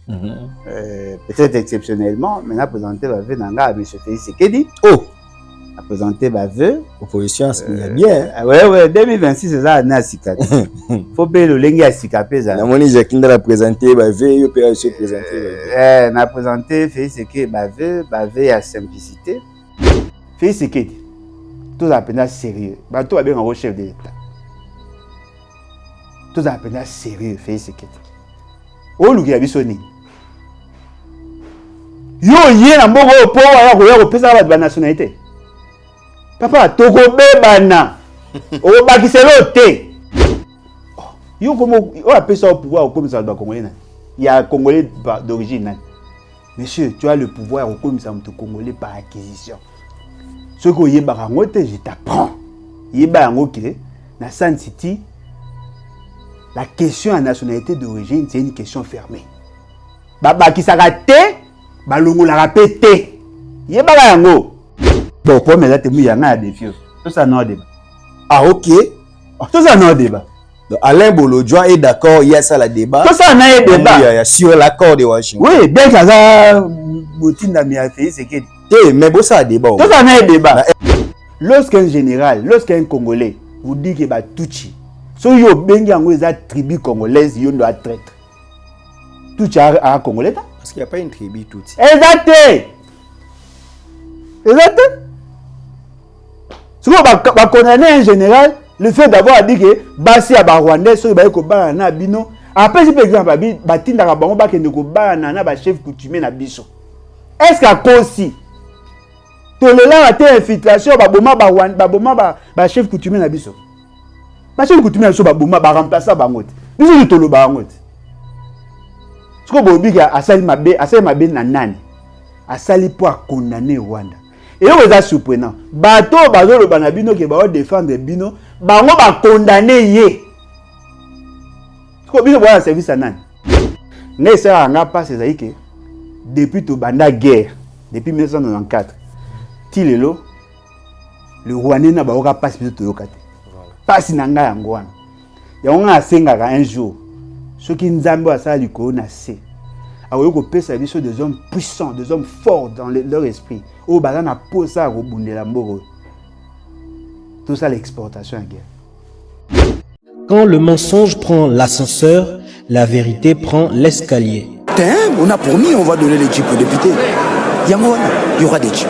Peut-être exceptionnellement, mais n'a présenté ma vœu à M. Félix Tshisekedi. Oh! A présenté ma vœu. Opposition, il y a bien. Ouais, 2026, c'est ça, on a Sikati. Faut payer le lingue à Sikapé. La monnaie, j'ai qui l'a présenté, ma vœu, il peut aussi présenter. On a présenté Félix Tshisekedi, ma vœu à simplicité. Félix Tshisekedi, tout ça peine sérieux. Tout va bien en chef de l'État. Tout ça peine sérieux, Félix Tshisekedi. Oh, lui, il a vu son nez. Yo, yé, na mbongo po ya ko pesa ba nationalité. Papa, toko bebana. O bakiselo te. Yo como o apesa au pouvoir comme ça ba congolais. Il y a congolais d'origine. Monsieur, tu as le pouvoir comme ça te congolais par acquisition. Ce que yé ba ngote, je t'apprends. Yé ba ngoke na San City. La question à nationalité d'origine, c'est une question fermée. Baba qui s'arrête balongo la rapete yeba yango bon pour me là te muyanga ya défi tout ça non débat. Ah ok, tout ça non débat. Donc Alain Bolodjoa est d'accord, il y a ça la débat. Tout ça non débat. Il y a sur l'accord de Washington. Oui, bien que ça Botinda mi a fait c'est que mais bon ça débat. Tout ça non débat. Lorsqu'un général, lorsqu'un Congolais vous dit que ba Tuchi so yo bengi yango eza tribu congolaise yo ndo a traître. Tuchi a Congolais ta? Parce qu'il n'y a pas une tribu tout. Exact. Si vous condamner un général, le fait d'avoir dit que Bassi a Rwandais, so il ko na bino. Après si par exemple batinda ka bango ba kende ko na ba chef coutumier na biso. Est-ce qu'à cause toléra la infiltration ba ba chef coutumier na biso. Ba chef coutumier so ba remplacer bango. Biso tolo bango. Ce que vous dites, Asali Mabe Nanani, Asali pour condamner Rwanda. Et vous êtes surprenant. Bato, le Banabino qui va défendre Bino, Bango va condamner Yé. Ce que vous voyez, service à Nan. Mais ça n'a pas ces aïe depuis tout Banda guerre, depuis 1994, Tilelo, le Rwandais n'a pas passé de Toyokate. Passe Nanga Yangouan. Il y a un jour. Ceux qui nous ont dit qu'on a fait, des hommes puissants, des hommes forts dans leur esprit. Au bazana pour ça tout ça l'exportation en guerre. Quand le mensonge prend l'ascenseur, la vérité prend l'escalier. On a promis, on va donner les jeeps aux députés. Il y aura des jeeps.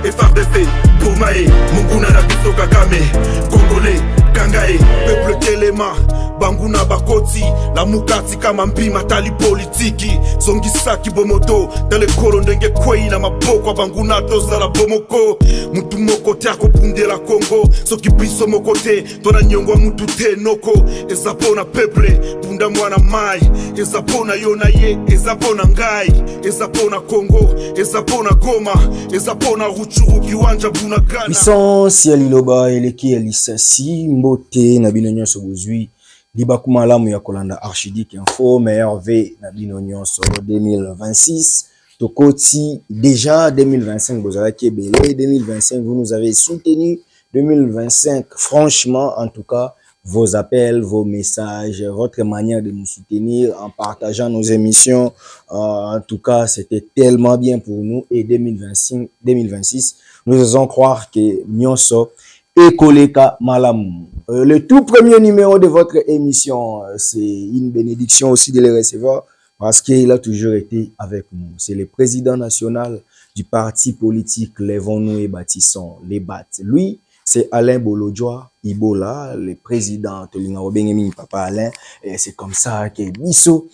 FRDC, Poumae, Munguna Nabiso Kagame, Congolais, Kangae, Peuple Telema, Banguna Bakoti, la Mukati Kamambi, Matali Politiki, Zongisaki Bomoto, dans le Korondenge Kwei, na Mapoko, Banguna Tozala Bomoko, Mutumoko Tiako Punde la Congo, Soki Biso Mokote, Tona Nyongwa Mutute Noko, Ezapona Peuple, Punda Mwana Mai, Ezapona Yonaye, Ezapona Ngai, Ezapona Congo, Ezapona Goma, Ezapona Ruchuru Kiwanja Bunagana. Puissance ya liloba eleki ya lisasi mbote na bino nyonso bozwi libakuma lamu ya kolanda Archidic Info meilleur V na bino nyonso 2026 tokoti déjà 2025 bozala ki belé 2025 vous nous avez soutenu 2025 franchement en tout cas vos appels, vos messages, votre manière de nous soutenir en partageant nos émissions. En tout cas, c'était tellement bien pour nous. Et 2026, nous osons croire que Nyonso et Koleka Malam. Le tout premier numéro de votre émission, c'est une bénédiction aussi de les recevoir parce qu'il a toujours été avec nous. C'est le président national du parti politique Lèvons-nous et bâtissons les BAT. Lui, c'est Alain Bolodjoa Ibola, le président de Papa Alain. Et c'est comme ça que Bisso,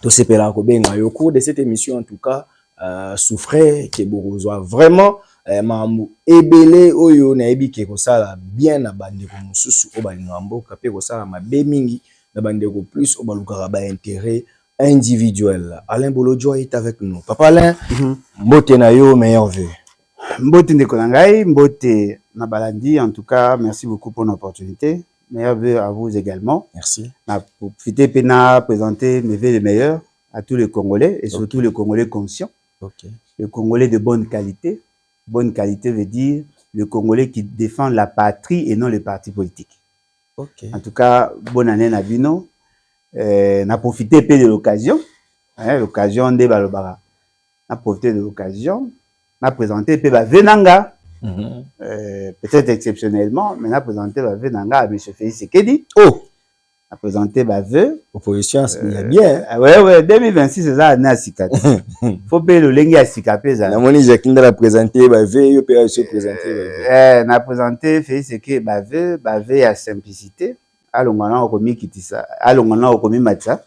tout ce péla au cours de cette émission, en tout cas, souffrait que Borozoa vraiment, Mamou Ebele Oyo Naibi Kekosala bien à Bandeko Mususu Obalingambo, Kapé Kosala ma Bemingi, na Bandeko plus Obalukaraba intérêt individuel. Alain Bolodjoa est avec nous. Papa Alain, Mbote Nayo, meilleur vœu. Mbote Ndekonangai, Mbote Nabalandi, en tout cas, merci beaucoup pour l'opportunité. Meilleur vœu à vous également. Merci. Pour profiter, Pena, présenter mes vœux les meilleurs à tous les Congolais et surtout les Congolais conscients. Okay. Les Congolais de bonne qualité. Bonne qualité veut dire le Congolais qui défend la patrie et non les partis politiques. Ok. En tout cas, bonne année Nabino. N'a profité de l'occasion. L'occasion de Balobara. N'a profité de l'occasion. N'a présenté Peba Venanga. Peut-être exceptionnellement, mais n'a présenté Venanga à M. Félix Sekedi. Oh! A présenté Baveux. Opposition, il y a bien. Ouais, 2026, c'est ça, année à Sikati. Faut payer le lingue à Sikapé. La monnaie, Jacqueline l'a présenté, Baveux, il peut se présenter. N'a présenté Félix Sekedi Baveux à simplicité. Alongana au commis Kitissa. Alongana au commis Matsa.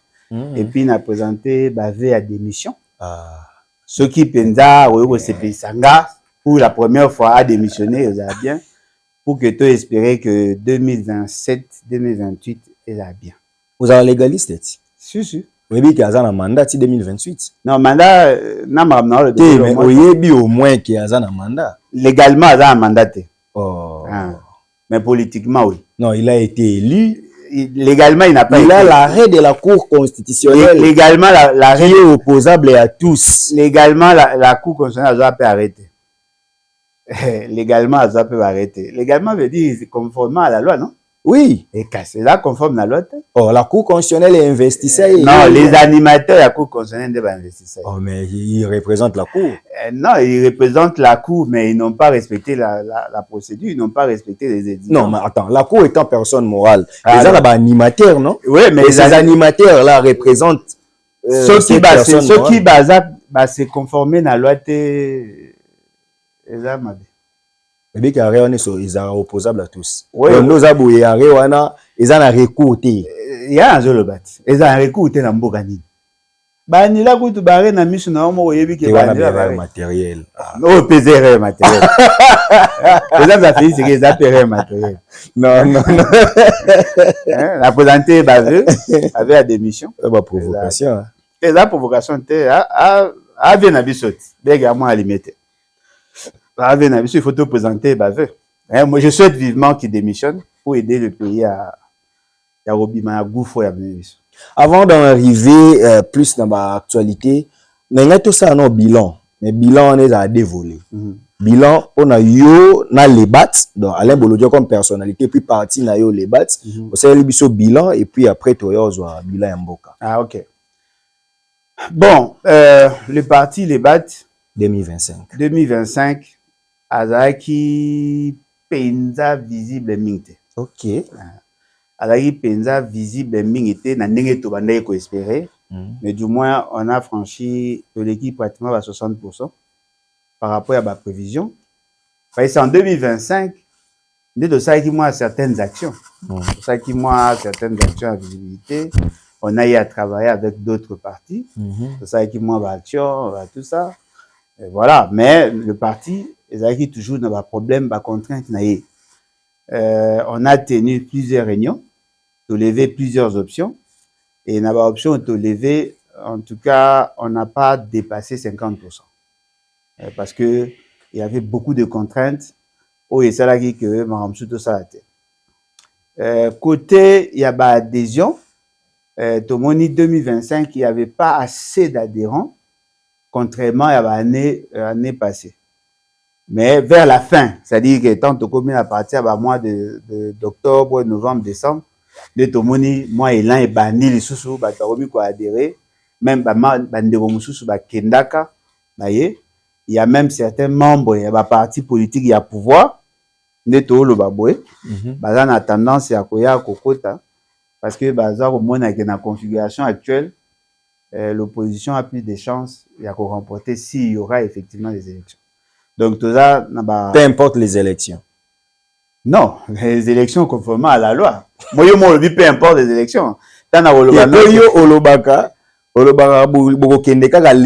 Et puis, n'a présenté Baveux à démission. Ceux qui pensaient, au CP Sanga, pour la première fois, à démissionner, ils avaient bien. Pour que tu espérais que 2027, 2028, il a bien. Vous avez légaliste? Si. Oui, qu'il y a un mandat 2028. Non, mandat, non, mais oui, au moins qu'il y a un mandat. Légalement, il y a un mandat. Oh. Mais politiquement, oui. Non, il a été élu. Légalement, il n'a pas été. Il a l'arrêt de la Cour constitutionnelle. Légalement, l'arrêt est opposable à tous. Légalement, la Cour constitutionnelle doit arrêter. Légalement, elle peut arrêter. Légalement veut dire conformément à la loi, non? Oui. Et c'est là conforme à la loi. Oh, la Cour constitutionnelle est investisseur. Non, les animateurs de la Cour constitutionnelle sont investisseurs. Oh, mais ils représentent la Cour. Non, ils représentent la Cour, mais ils n'ont pas respecté la procédure, ils n'ont pas respecté les exigences. Non, mais attends, la Cour étant personne morale, ils ont là-bas animateurs, non? Oui, mais ces animateurs-là représentent ceux qui se conformer à la loi. Mais ils sont opposables à tous. Oui. Nous avons ils ont un recours. Il y a un jeu le bat. Ils ont un recours dans Mbogani. Bani la kutu bare na misu na omo yebi ke bani la matériel. Oh, peser matériel. Les hommes affaires c'est qu'ils appellent matériel. Non. La présenté Baveux avait la démission. Ba provocation. Et la provocation était à bien na bisot. Bégamment à limiter. Il faut te présenter Baveux. Moi, je souhaite vivement qu'il démissionne pour aider le pays à Robima Goufo. Avant d'en arriver plus dans l'actualité, on a tout ça dans bilan. Mais bilan, on est à dévoler. Bilan, on a yo na les bats. Donc, Alain Bolodio comme personnalité, puis parti na yo les bats. On sait le bilan et puis après, tu as bilan Mboka. Ah, ok. Bon, le parti les bats. 2025. Azaki penza visible mingte. Ok. Azaki penza visible mingte na ndenge to banda ko espérer. Mais du moins on a franchi de l'équipe pratiquement à 60% par rapport à ma prévision. Parce qu'en 2025, de ça qui moi certaines actions. Ça qui moi certaines actions à visibilité. On a eu à travailler avec d'autres partis. Ça qui moi action, tout ça. Et voilà, mais le parti ils toujours dans un problème, des contraintes. On a tenu plusieurs réunions, de lever plusieurs options, et dans l'option de lever, en tout cas, on n'a pas dépassé 50%. Parce que il y avait beaucoup de contraintes, et c'est là que Maramsou tout ça a été. Côté, il y a une adhésion, Tomoni 2025, il n'y avait pas assez d'adhérents, contrairement à l'année passée. Mais vers la fin, c'est-à-dire que tant que commune à partir du mois d'octobre, novembre, décembre, de Tomoni, moi et l'un est banni les sous-sous, Bataromi quoi adhéré, même Bandero Moussou, Kendaka, il y a même certains membres, il y a des partis politiques, il y a pouvoir, Neto le Baboué, Bazan a tendance à koya kokota, parce que Bazar au moins avec la configuration actuelle, l'opposition a plus de chances de remporter s'il y aura effectivement des élections. Donc, tout ça, peu importe les élections. Non, les élections conformément à la loi. Moi, je dis peu importe les élections. Les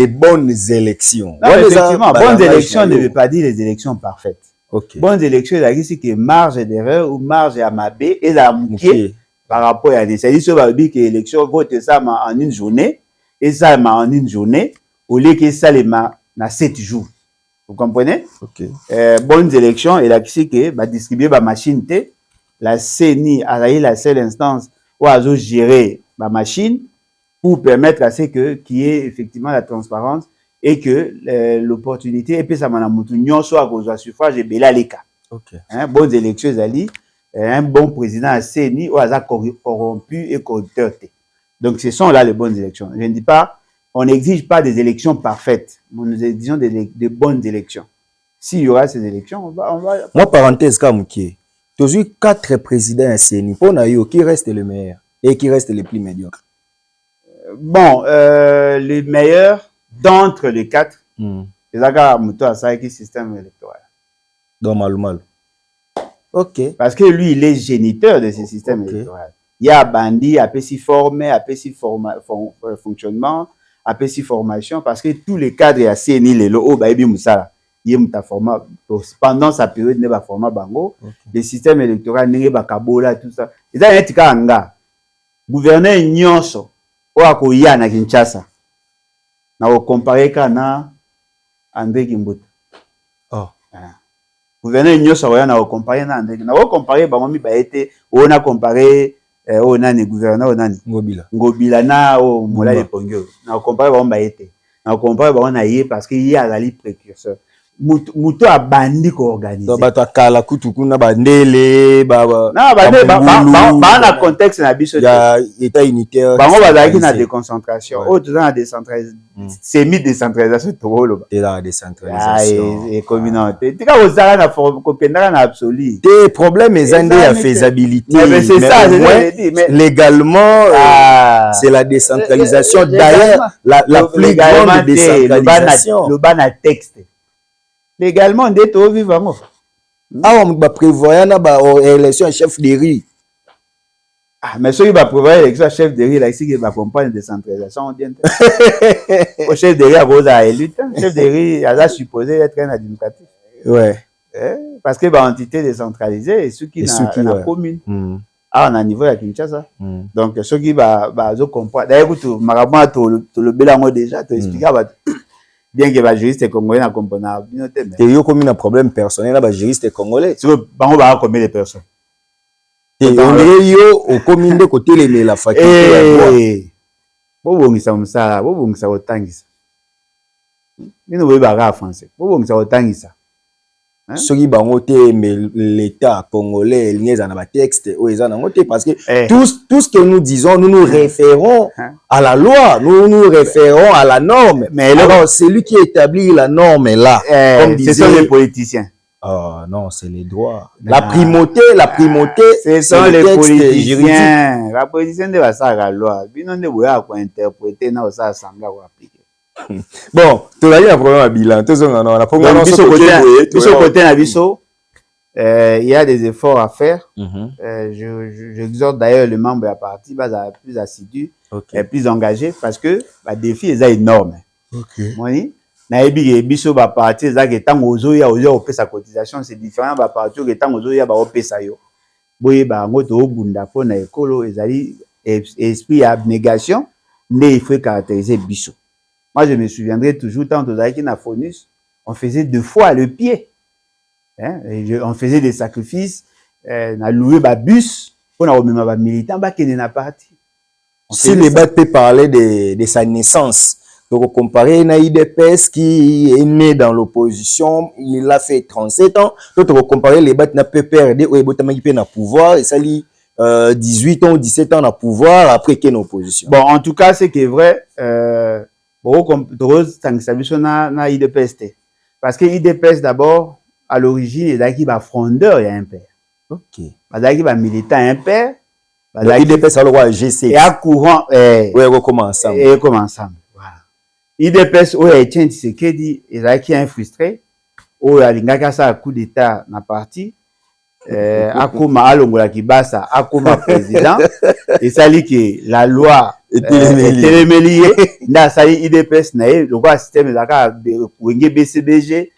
bonnes élections. Non, effectivement, bonnes élections ne veut pas dire les élections parfaites. Okay. Bonnes élections, c'est que marge d'erreur ou marge à mabé et à mouquer par rapport à des. C'est-à-dire que l'élection vote ça en une journée et ça en une journée au lieu que ça les ma 7 jours. Vous comprenez? Okay. Bonnes élections, et là, qui que bah, distribuer ma machine, la CENI a la seule instance où elle a géré ma machine pour permettre à ce que qu'il y ait effectivement la transparence et que l'opportunité, et puis ça m'a montré, soit à cause du suffrage et Bela Leka. OK. Bonnes élections ezali un bon président à CENI ou à corrompu et corrupteur. Donc ce sont là les bonnes élections. Je ne dis pas, on n'exige pas des élections parfaites, mais nous exigeons des bonnes élections. S'il y aura ces élections, on va... Moi, parenthèse, comme qui tu as eu 4 présidents à CENI. Pour nous, qui reste le meilleur et qui reste le plus médiocre? Bon, les meilleurs d'entre les 4, c'est Zaga Mouto Asaki système électoral. Donc, mal. OK. Parce que lui, il est géniteur de ce système électoral. Il y a Bandi, APC formé, APC fonctionnement, APC formation, parce que tous les cadres à CNI, les lots, Baïbi Moussala, il y a format pendant sa période, il y a format Bango, le système électoral, il y a Kabola, tout ça. Et ça, il y a un gars, gouverneur Nyonso, ou à Koya na Kinshasa, na comparé kana André Kimbuta. Oh. Gouverneur Nyonso, na comparé na André, na comparé Bangomi Baete, on a comparé o nani gouverneur o nani Ngobila na o Mola Lepongyo na comparé ba Baete na comparé ba na yé parce que y a ali précurseur muto a bandi ko organiser donc bato akala kutuku na bandele na bandele ba na contexte na biso ya état unitaire bango bazaki na déconcentration o tout na décentralisation semi décentralisation tolo et la décentralisation et communauté tika ozala na kopendaka na absolu des problèmes ezande ya faisabilité mais c'est ça mais légalement c'est la décentralisation d'ailleurs la plus grande décentralisation le ban à texte légalement dès to vivant on va prévoir na ba élection chef de riz mais ceux qui va prévoir l'élection chef de riz là ici qui va comprendre décentralisation bien au chef de riz à cause à élu chef de riz a supposé être un administratif parce que ba entité décentralisée et ceux qui na commune on a niveau à Kinshasa donc ceux qui va comprendre d'ailleurs tout marabouin tout le belango déjà te expliquer bien que les juristes congolais na comprendre et yo comme un problème personnel là juriste congolais tu veux bango ba combien de personnes et on est yo au commune de côté les la faculté bo bongisa musala bo bongisa otangisa bino bo ba français bo bongisa otangisa soki bango te mais l'état congolais lié dans ba texte ou ils en ont parce que tout ce que nous disons nous nous référons à la loi nous nous référons à la norme mais alors c'est lui qui établit la norme là comme disaient ce sont les politiciens non c'est les droits la primauté ce sont les politiciens la politicien de la loi bino ne boya ko interpréter na ça assemblée ou appliquer bon tu as eu un problème à bilan tout ça on a pas côté na biso il y a des efforts à faire j'exhorte d'ailleurs les membres de la partie plus assidus et plus engagés parce que le défi est énorme moni na ebi biso ba parti za ke tango ozoya opesa cotisation c'est différent ba parti ke tango ozoya ba opesa yo boye ba ngoto obunda po na ekolo ezali esprit abnégation ne il faut caractériser biso. Moi, je me souviendrai toujours, tant aux Aïki na Fonus, on faisait 2 fois le pied. On faisait des sacrifices, on a loué un bus, on a remis un militant, qui n'est pas parti. Si le débat peut parler de sa naissance, donc comparer à IDPS qui est né dans l'opposition, il a fait 37 ans, donc comparer les débats n'a pas perdu, ou il n'a pouvoir, et ça lit 18 ans ou 17 ans dans pouvoir, après qu'il est en opposition. Bon, en tout cas, c'est qui est vrai, na IDPS parce que IDPS d'abord à l'origine il y a qui va frondeur il y a un père il y a militant un père IDPS a le roi GC et à courant commence ensemble voilà IDPS où il tient ce qui dit il y a qui est frustré où il y a ça coup d'état na parti akuma alongola kibasa akuma président et ça dit que la loi telemeli na sali IDPS na ye lokwa système ezaka wenge BCBG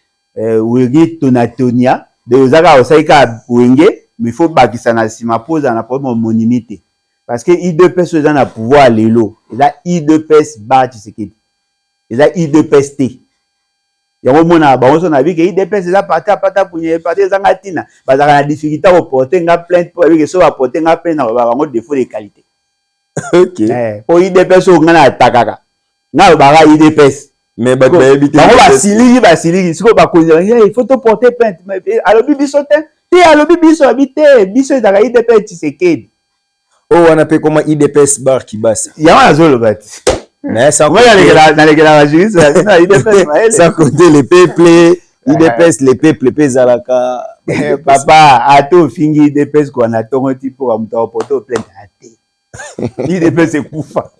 wenge tonatonia de ozaka osaika wenge mais il faut bakisa na sima poza na problème monimité parce que IDPS eza na pouvoir lelo eza IDPS ba Tshisekedi eza IDPS te yango mona bango so na bi ke IDPS eza pata punye parti ezanga tina bazaka na difficulté au porter nga plainte pour que so va porter nga plainte na bango défaut de qualité. OK. Pour IDPS on a attaqué. Na ba IDPS. Mais bah éviter. Basiligi, ce qu'on va causer, il faut te porter plainte. Alors biso te, alors biso habité, biso dans IDPS Tshisekedi. Oh, on appelle comment IDPS bar qui basse. Il y a un zolo bâti. Mais ça moi dans les juriste, ça côté les peuples, IDPS les peuples pezalaka. Papa, ato fingi IDPS qu'on a ton type pour me porter plainte. IDPS c'est koufa.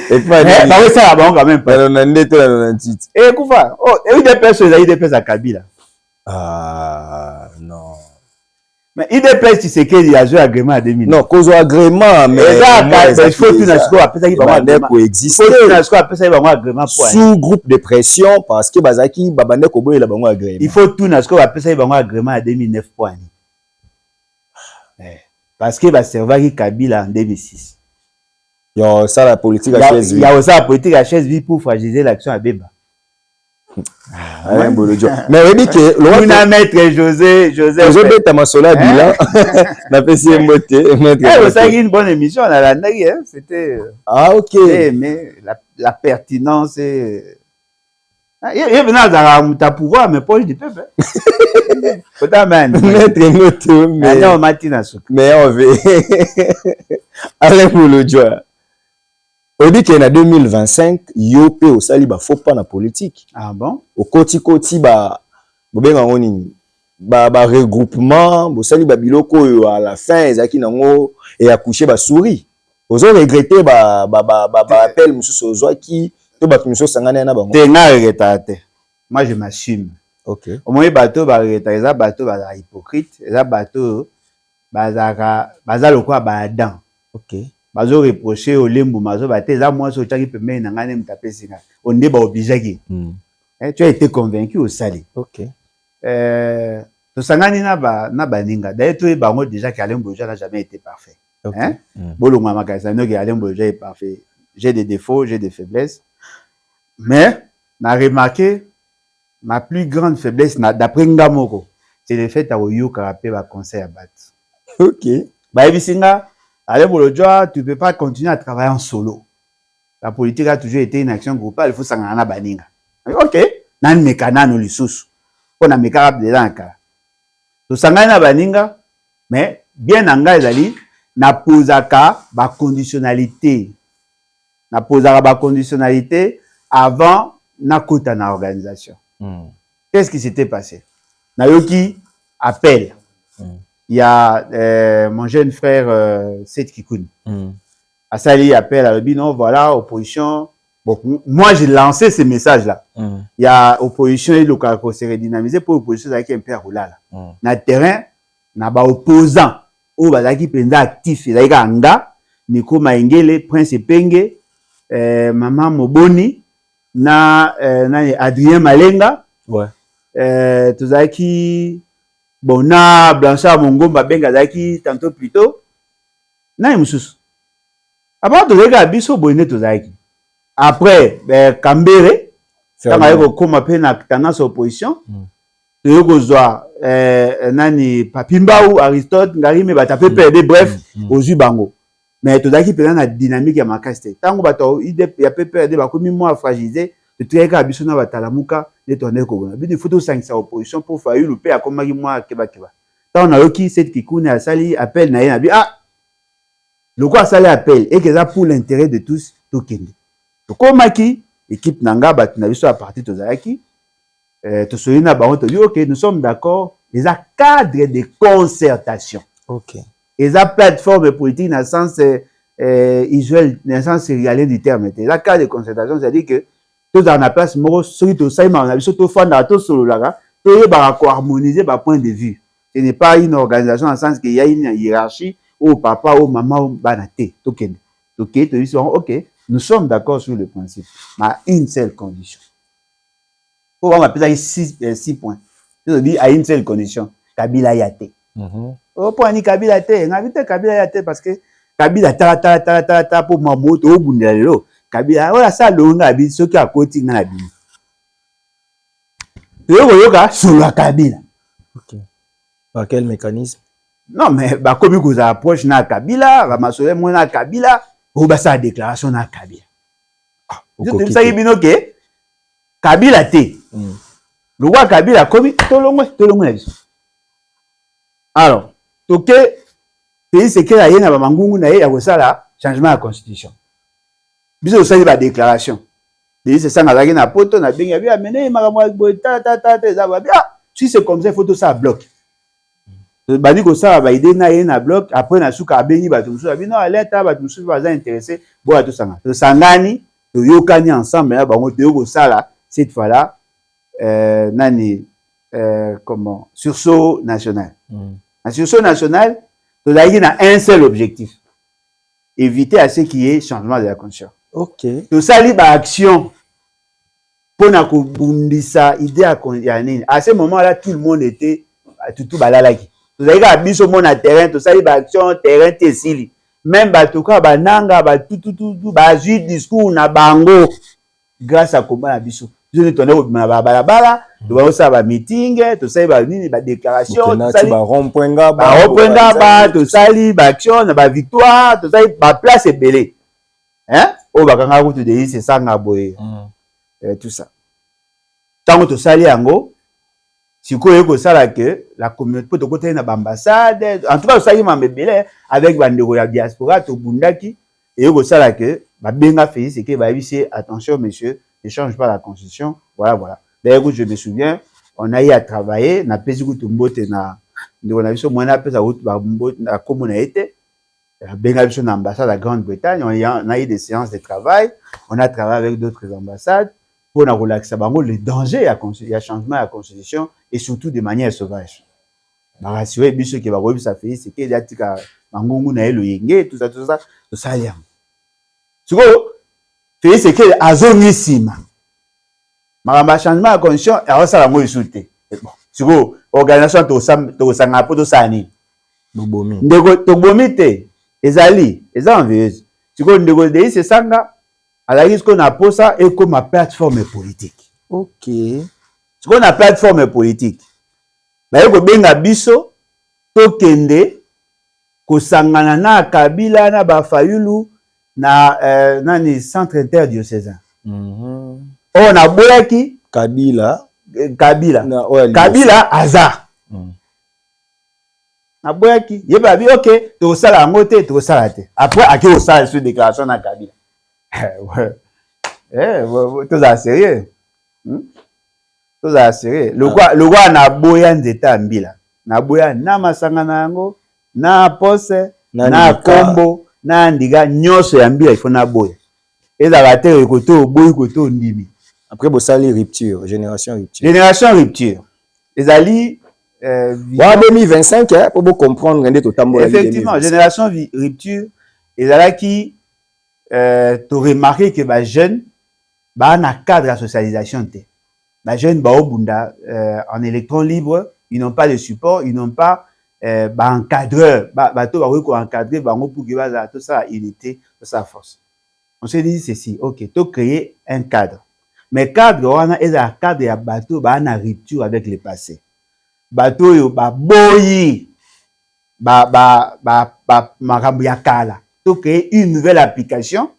Et pas bah ça va quand même pas. On a net là dans titre. Eh koufa. Oh, IDPS à Kabila. Ah non. Mais IDPS Tshisekedi a joué agrément à 2000. Non, cause agrément mais il faut tout na score après ça il va avoir exister. Sous groupe de pression parce que bazaki babande ko boyela bango agrément. Il faut tout na score après ça il va avoir agrément à 2009 points. Parce que va servir Kabila en 2006. Il y a ça la politique à chaise. Il y a aussi la politique à chaise pour fragiliser l'action à Beba. Mais oui, dit que le maître José bête Masola bilan n'a pas si mboté maître. Ça une bonne émission on a la hein, c'était OK. Mais la pertinence est il venait à ta pouvoir mais pas du peuple. Maître moto mais on veut aller pour le joie. On dit qu'en 2025, Yopé au saliba faut pas na politique. Ah bon? Au koti ba bobenga ngoni ba regroupement, bo saliba biloko à la fin ezaki nango et accoucher ba souris. Ozo regretter ba appel mususu ozwa ki to ba mususu sangana na bango. Tenga regretter. Moi je m'assume. OK. Au moins bateau ba regretter, eza bateau ba hypocrite, eza bateau baza lokwa ba Adam. OK. Bazo reprocher au lembu mazo bate za moi so tchaki pembe na ngane mtape singa on ne ba obligé. Tu as été convaincu au sali. OK. To sangani na ba ninga d'ailleurs tout bango déjà que Alain Boja n'a jamais été parfait. Okay. Hein? Bolongwa makasa no que Alain Boja est parfait. J'ai des défauts, j'ai des faiblesses. Mais n'a remarqué ma plus grande faiblesse d'après Ngamoko, c'est le fait à oyo karapé ba conseil à battre. OK. Ba ebisinga Alain Bolojwa, tu ne peux pas continuer à travailler en solo. La politique a toujours été une action groupale, il faut s'en aller à Baninga. OK, nan mekana no lisusu. On a mekara de lanka. To sangana Baninga, mais bien anga ezali na posaka ba conditionnalité. Na posaka ba conditionnalité avant na kota na organisation. Qu'est-ce qui s'était passé? Nayoki appelle. Il y a mon jeune frère Seth Kikouni. Asali appelle à l'objet, non, voilà, opposition. Bon, moi, j'ai lancé ces messages-là. Il y a opposition et le caractère s'est redynamisé pour l'opposition avec un père roulala. Dans le terrain, il y a des opposants. Il y a des gens actifs. Il y a des Anga, Nico Maengele, Prince Penge, Maman Moboni, Adrien Malenga. Ouais. Tout ça qui. Bon, na Blanchard Mongomba benga zaki tantôt plus tôt. Na mususu. Après to zaka biso boine to zaki. Après Kambere, ça va être comme appel na tendance opposition. To yoko zwa nani Papimba ou Aristote ngari me batape perdre bref aux bango. Mais to zaki pena na dynamique ya makasté. Tango bato ide ya perdre ba komi moi fragilisé. Le truc à Bissona Batalamuka, les tournées Kogona. Il faut tout 5 opposition pour faire le paix à comme moi Keba. Tant on a eu qui cette Kikouni a sali appel na ah le quoi sali appel et que ça pour l'intérêt de tous tout kende. Donc comme qui équipe nanga batina biso à partir de Zaki to soyina ba on te dit OK nous sommes d'accord les cadres de concertation. OK. Et la plateforme politique dans le sens usuel dans le sens réel du terme. La cadre de concertation c'est-à-dire que tout dans la place moro surtout ça on a biso to fanda to solo là to ba harmoniser ba point de vue. Ce n'est pas une organisation en sens qu'il y a une hiérarchie ou papa ou maman ou banate token. OK, OK, nous sommes d'accord sur le principe, mais à une seule condition. Pour on appelle ça 6 points. Je dis à une seule condition, Kabila yate. Oh point ni Kabila yate, n'invite Kabila yate parce que Kabila ta pour mamoto au bundelo. Kabila voilà ça longa bi ce qui a côté na bi. Yoka sur la Kabila. OK. Par quel mécanisme? Non mais ba comme vous approche na Kabila, va masoler moi na Kabila, ou ba sa déclaration na Kabila. Ça y bino que Kabila te. Le roi Kabila komi tolongwe na biso. Alors, toke pays c'est que la yena ba mangungu na ye ya kosala changement de constitution. Biso osali ba déclaration. Pays c'est ça ngazaki na poto na benga bien amener makamwa ta ça va bien. Si c'est comme ça, il faut tout ça bloc. Bani ko ça ba idée na ye na bloc après na suka bengi ba tout ça bino aleta ba tout ça ba intéressé bo tout ça. To sangani to yokani ensemble na bango to yoko sala cette fois-là comment sursaut national. Un sursaut national, tu as un seul objectif. Éviter à ce qu'il y ait changement de la conscience. Ok. Tout ça, libre action. Pour na idée à ce moment-là, tout le monde était tout balalaki. Tout ça, il y a monde à terrain, tout ça, libre action, terrain, tessili. Même batuka, bananga, tout, discours, na bango. Grâce à comment la biso. Je ne tourne pas balabala, tu vas aussi avoir meeting, tu sais ba nini ba déclaration, tu sais ba rond-point-ga tu sais ba action, ba victoire, tu sais ba place est belé. Hein? O ba kanga route de c'est ça ngaboye. Tout ça. Tant que tu sais yango, si ko yeko sala que la communauté peut te côté na ambassade, en tout cas ça y m'a belé avec bandeko ya diaspora to bundaki et yeko sala que ba benga fait c'est que ba biser attention monsieur ne change pas la constitution, voilà. D'ailleurs, je me souviens, on a eu à travailler, on a pesé tout mbote na, on a vu ce moyen pesé à comme on a été, Bengalbiso na ambassade à Grande-Bretagne, on a eu des séances de travail, on a travaillé avec d'autres ambassades pour na relaxer bango le danger il y a changement à la constitution et surtout de manière sauvage. Ba rassurer biso que ba robi ça fait c'est que il y a tika bangungu na elo yenge tout ça liam. Siko fait c'est que azongisima. Maramba changement de condition et alors ça la moi insulté. Bon, siko organisation to sanga po to sani. Bobomi. Ndeko to bomite ezali, envieuse. Siko ndeko de c'est sanga ala risque na posa et comme ma plateforme politique. OK. Siko na plateforme politique. Ba yeko benga biso to kende ko sangana na Kabila na ba Fayulu na nani centre interdiocésain. On a boyaki Kabila aza. Na boyaki yeba bi OK to sala ngote to sala te. Après aki o sala sur déclaration na Kabila. To za sérieux. To za sérieux. Le roi na boya nzeta mbila. Na boya na masanga na yango na pose na kombo na ndiga nyonso ya mbila ifo na boya. Eza ba te ekoto boyi koto ndimi. Après bosali rupture, génération rupture. Génération rupture. Ezali 2025 hein, pour comprendre rende to tambola. Effectivement, génération rupture ezala qui tu remarqué que ba jeune ba na cadre de socialisation te. Ba jeune ba obunda en électron libre, ils n'ont pas de support, ils n'ont pas ba encadreur, ba to ba ko encadrer bango pour que ba tout ça unité, tout ça force. On se dit ceci, OK, tu créer un cadre. Mais cadre wana est un cadre ya bateau ba na rupture avec le passé. Bateau yo ba boyi makambo ya kala. Tu créer une nouvelle application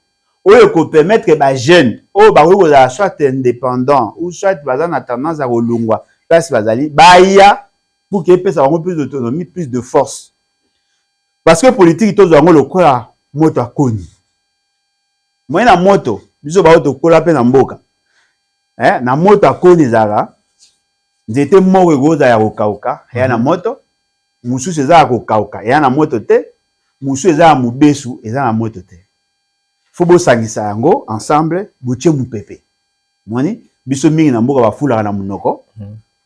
où il peut permettre que ba jeune ou ba ko soit indépendant ou soit bazan a tendance à kolongwa place bazali ba ya pour que puisse avoir plus d'autonomie, plus de force. Parce que politique to zango lokola moto akoni. Moi na moto biso ba to kola pe na mboka. Na moto akoni zara nzete moko egoza ya kokauka ya na moto mususu eza ya kokauka ya na moto te mususu eza ya mubesu eza na moto te fo bosangisa yango ensemble botie mupepe moni biso mingi na mboka bafulaka na munoko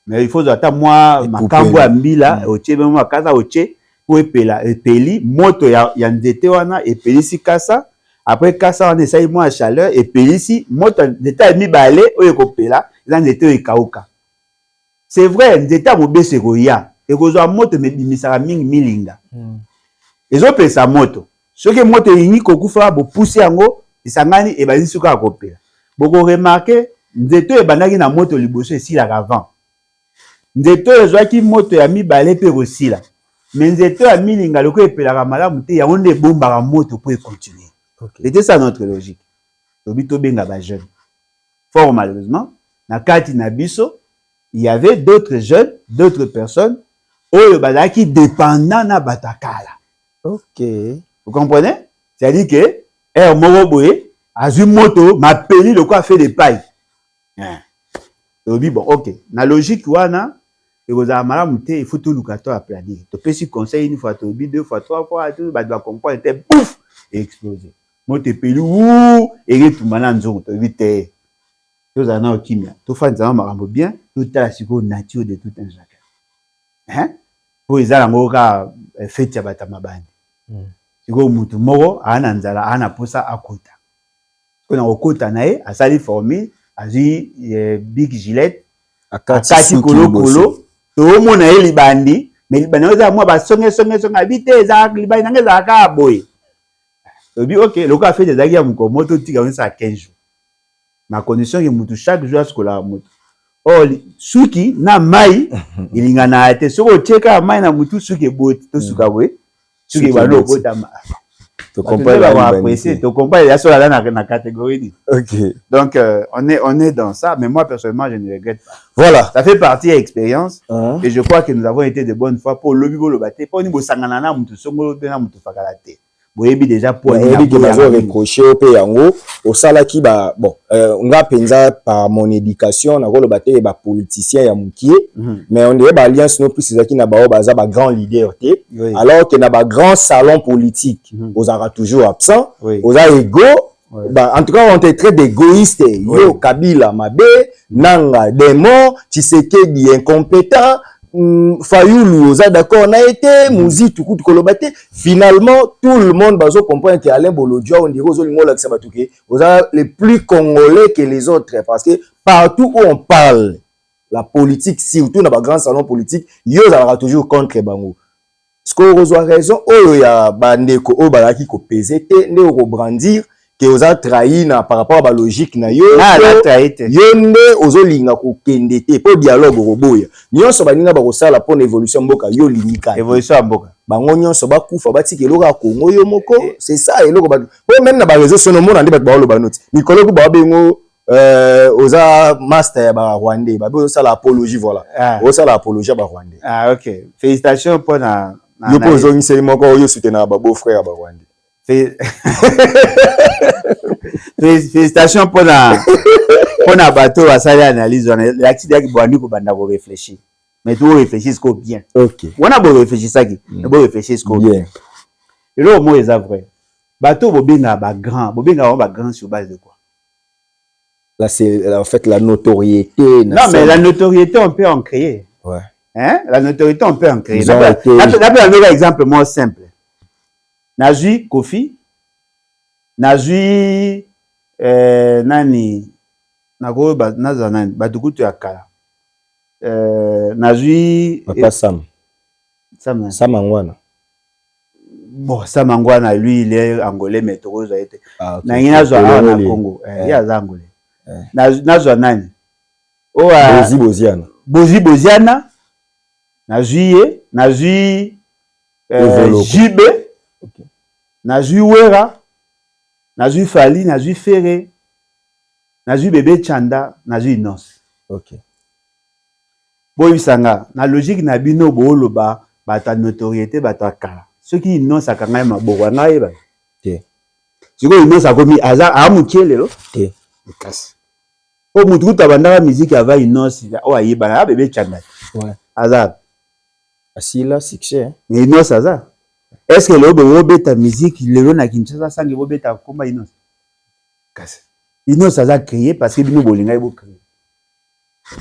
mais il faut ata mwa makambo ya mbila otie bemo akaza otie po epela epeli moto ya nzete wana epelisi kasa. Après kasa on essaye moins chaleur et puis ici moto d'état mibale oyo kopela eza nzete oyo kauka. C'est vrai nzete mobese koya e kozwa moto mebimisa mingi milinga. Ezo pesa moto. Soki moto yingi kokufa bo pousser yango isangani e bazisi suka kopela. Boko remarquer nzete e bandaki na moto liboso esila avant. Nzete ezwaki moto ya mibale pe kosila. Mais nzete ya milinga loko epela ka malamu te ya onde bomba ka moto pour continuer. Okay. C'était ça notre logique. Tobito benga ba jeune. Fort malheureusement, na kati na biso, il y avait d'autres jeunes, d'autres personnes, oyo bazaki dépendant na batakala. OK. Vous comprenez? C'est-à-dire que moko boye azui moto m'appeli le quoi fait des pailles. Tobi bon OK. Na logique wana et vous avez malamu te il faut tout lukato à planir. Tu peux si conseil une fois tobi deux fois trois fois tout ba doit comprendre était pouf et exploser. Moto peli ou et tout mana nzongo tobi te. Tous en a kimia. Tout fa nzama makambo bien, tout la siko nature de tout un chacun. Pour les alango ka fête ya bata mabandi. Siko mutu moko ana nzala ana posa akota. Kona okota nae asali formule azi big gilet akati kolo to mona eli bandi mais libani oza moi ba songe habité za libani nanga za ka boy. Obi OK, le cas fait des agia muko moto tika on ça 15 jours. Ma condition que mutu chaque jour askola mutu. Oh suki na mai ilingana ate soko cheka mai na mutu suki boti to suka we. Suki ba loko tama. Tu comprends la catégorie. OK. Donc on est dans ça, mais moi personnellement je ne regrette pas. Voilà, Ça fait partie de l'expérience et je crois que nous avons été de bonne foi pour le bibo le baté pour ni sangana na mutu songolo pe na mutu fakalate. Boyebi déjà pour ni que bazo reprocher au pe yango au sala ki ba bon nga penza par mon éducation na le baté ba politicien ya mukie mais on dirait ba alliance no plus ezaki na ba baza ba grand leader té alors que na ba grand salon politique aux aura toujours absent aux a ego bah en tout cas on était très d'égoïste yo Kabila mabe nanga démon Tshisekedi incompétent Fayoulou oza d'accord on a été musique tout kolobate finalement tout le monde bazo comprendre que Alain Bolodjo on dirait aux lingo la sabatuke oza les plus congolais que les autres parce que partout où on parle la politique surtout dans ba grand salon politique yo za toujours contre bango ce qu'on reçoit raison oh ya bandeko o balaki ko peser te ne ko brandir que vous avez trahi par rapport à la logique na yo yonde ozolinga ko kendete pour dialogue roboya nyonso baninga bakosala pour évolution mboka yo linika évolution mboka bango nyonso bakufa batiki eloka Kongo yo moko c'est ça eloko ba même na ba réseaux sociaux monde ndi ba loba noti mikolo ku ba bengo oza master ba Rwandais ba bo ça l'apologie voilà ça l'apologie ba Rwandais OK félicitations pour na yo pozo ngi moko yo soutenir ba beau frère ba Rwandais. Félicitations pour la bateau à ça l'analyse l'accident qui boit nous pour banda réfléchir mais tout réfléchir ce bien. OK. On a beau réfléchir ça qui beau réfléchir ce bien. Et là au moins est vrai. Bateau bobinga ba grand sur base de quoi? Là c'est en fait la notoriété. Non mais la notoriété on peut en créer. Ouais. Hein? La notoriété on peut en créer. D'abord un exemple moins simple. Nazui Kofi Nazui nani nago naza nani badukutu ya kala Nazui Papa Samangwana bon Samangwana lui il est angolais mais tokozo été na ngina zo na Congo ya za angolais nazo nani Boziana Nazui Jibe OK. Nazui Wera, Nazui Fali, Nazui Ferré, Nazui Bébé Chanda, Nazui Nos. OK. Boy Sanga, na logique na bino boloba, bata notoriété bata kala. Ceux qui Nos a quand même bokwana eba. Té. Siko Nos a komi aza amukele lo. Té. Kasi. O mutu tabanda musique ava Nos o ayeba na Bébé Chanda. Ouais. Aza. Asila succès. Mais Nos aza. Est-ce que le beta musique le na Kinshasa sangi beta komba Inos kasi Inos a créé parce que bino bolinga ebo créer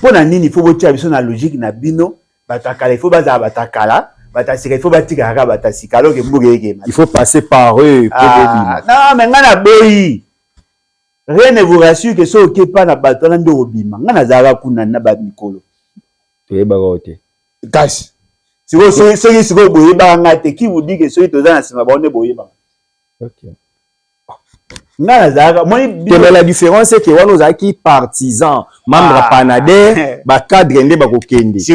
pour na nini il faut botia biso na logique na bino batakala il faut baza batakala batasika il faut batika ka batasika alors que mbugeke il faut passer par eux pour non mais ngana boyi rien ne vous rassure que so ke pas na bato na ndo obima ngana zala kuna na ba mikolo te ba rote kasi si vous boyez bangate qui vous dit que ceux qui sont dans la bonne boyez bang. OK. Mais la différence c'est que nous avons qui partisans membre Panade ba cadre ndé ba kokende. Mais si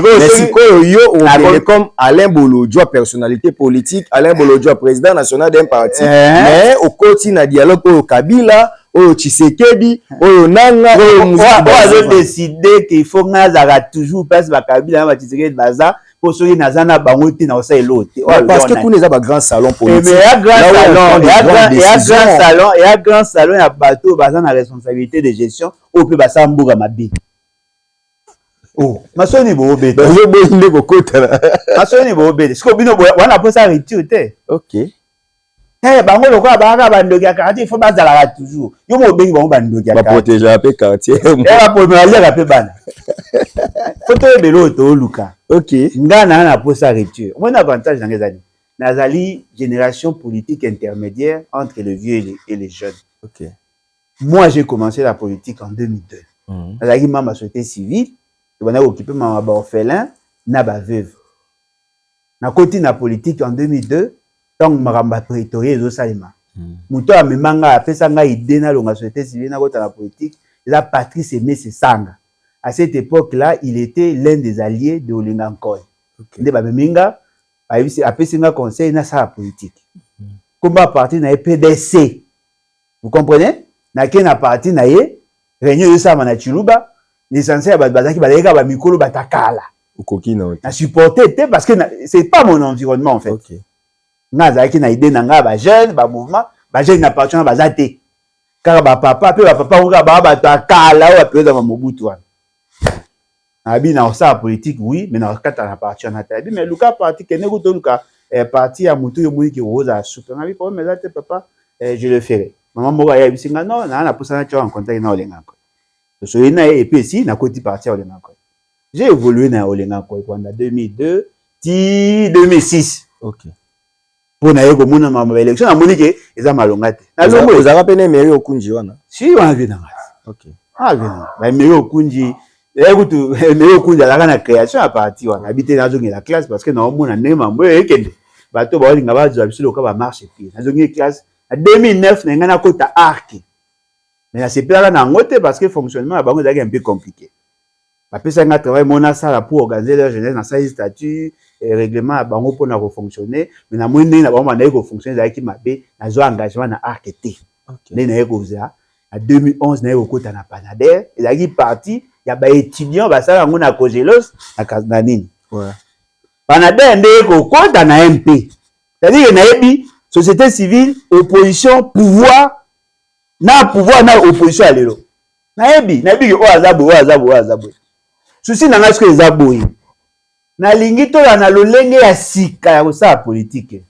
yo on comme Alain Bolodjo personnalité politique, Alain Bolodjo président national d'un parti. Mais au côté na dialogue au Kabila oyo Tshisekedi oyo nanga oyo Muziki décider qu'il faut ngazara toujours parce que Kabila na Tshisekedi baza pour ceux qui nazana bango te na osa elote parce que kuna eza ba grand salon politique mais il y a grand salon ya bateau baza na responsabilité de gestion au peut basa mbuga mabe oh masoni bo bete bazo bende kokota masoni bo bete siko bino wana posa ritude te OK bango lokola baka bandoki ya quartier il faut bazalaka toujours yo mo bengi bango bandoki ya quartier ba protéger un peu quartier ba protéger la pe bana photo ebelo to luka OK ngana na posa ritude on a avantage dans les années nazali génération politique intermédiaire entre le vieux et les jeunes. OK Moi j'ai commencé la politique en 2002 nazali membre de la société civile on a occupé ma orphelin na ba veuve na côté na politique en 2002 tant maramba prétoré ezo salima muto amemanga apesa nga idée na longa société civile na kota la politique la Patrice Aimé Sesanga à cette époque là il était l'un des alliés de Olinga Nkoy nde ba meminga apesa nga conseil na sa politique komba parti na PDC vous comprenez na ke na parti na ye réunion de sa na Chiluba l'essentiel ba bazaki ba leka ba mikolo batakala na supporter parce que c'est pas mon environnement en fait. OK nazaki na idée nanga ba jeune ba mouvement ba jeune na parti na bazate car ba papa pe ba papa nga ba batakala ou appeler dans Mobutu wana abi na sa politique oui mais na kata na parti na tabi mais luka parti kene ko to luka parti ya mutu yo moyi ki roza super na bi pour mais zate papa je le ferai maman moko ya bisinga non na posa na tu en contact na Olenga ko so ina et puis si na koti parti Olenga ko j'ai évolué na Olenga ko pendant 2002 ti 2006 OK pour na yeko mona ma élection na monike eza malonga te na longo eza pene mairie okunji wana si wana vina OK vina ba mairie okunji ekutu mairie okunji ala na création à partir wana habiter na zongi la classe parce que na mona ndenge mambo ekende bato ba linga ba zo biso ka ba marche pied na zongi classe en 2009 na ngana kota arc mais na sepela na ngote parce que fonctionnement ba ngo est un peu compliqué ba pesa nga travail mona sala pour organiser leur jeunesse na sa statut et règlement bango pour na fonctionner mais na mwene na bango na ko fonctionner avec mabe na zo engagement na arqueté né na ko za en 2011 na ko kota na Panader et la parti ya ba étudiant ba sala ngona Cogelos na nini ouais Panader ndé ko kota na MP c'est-à-dire na yebi société civile opposition pouvoir na opposition à lelo na yebi o azabo souci na nga ce que ezabo na lingi to na lolenge ya sika ya kosa politique.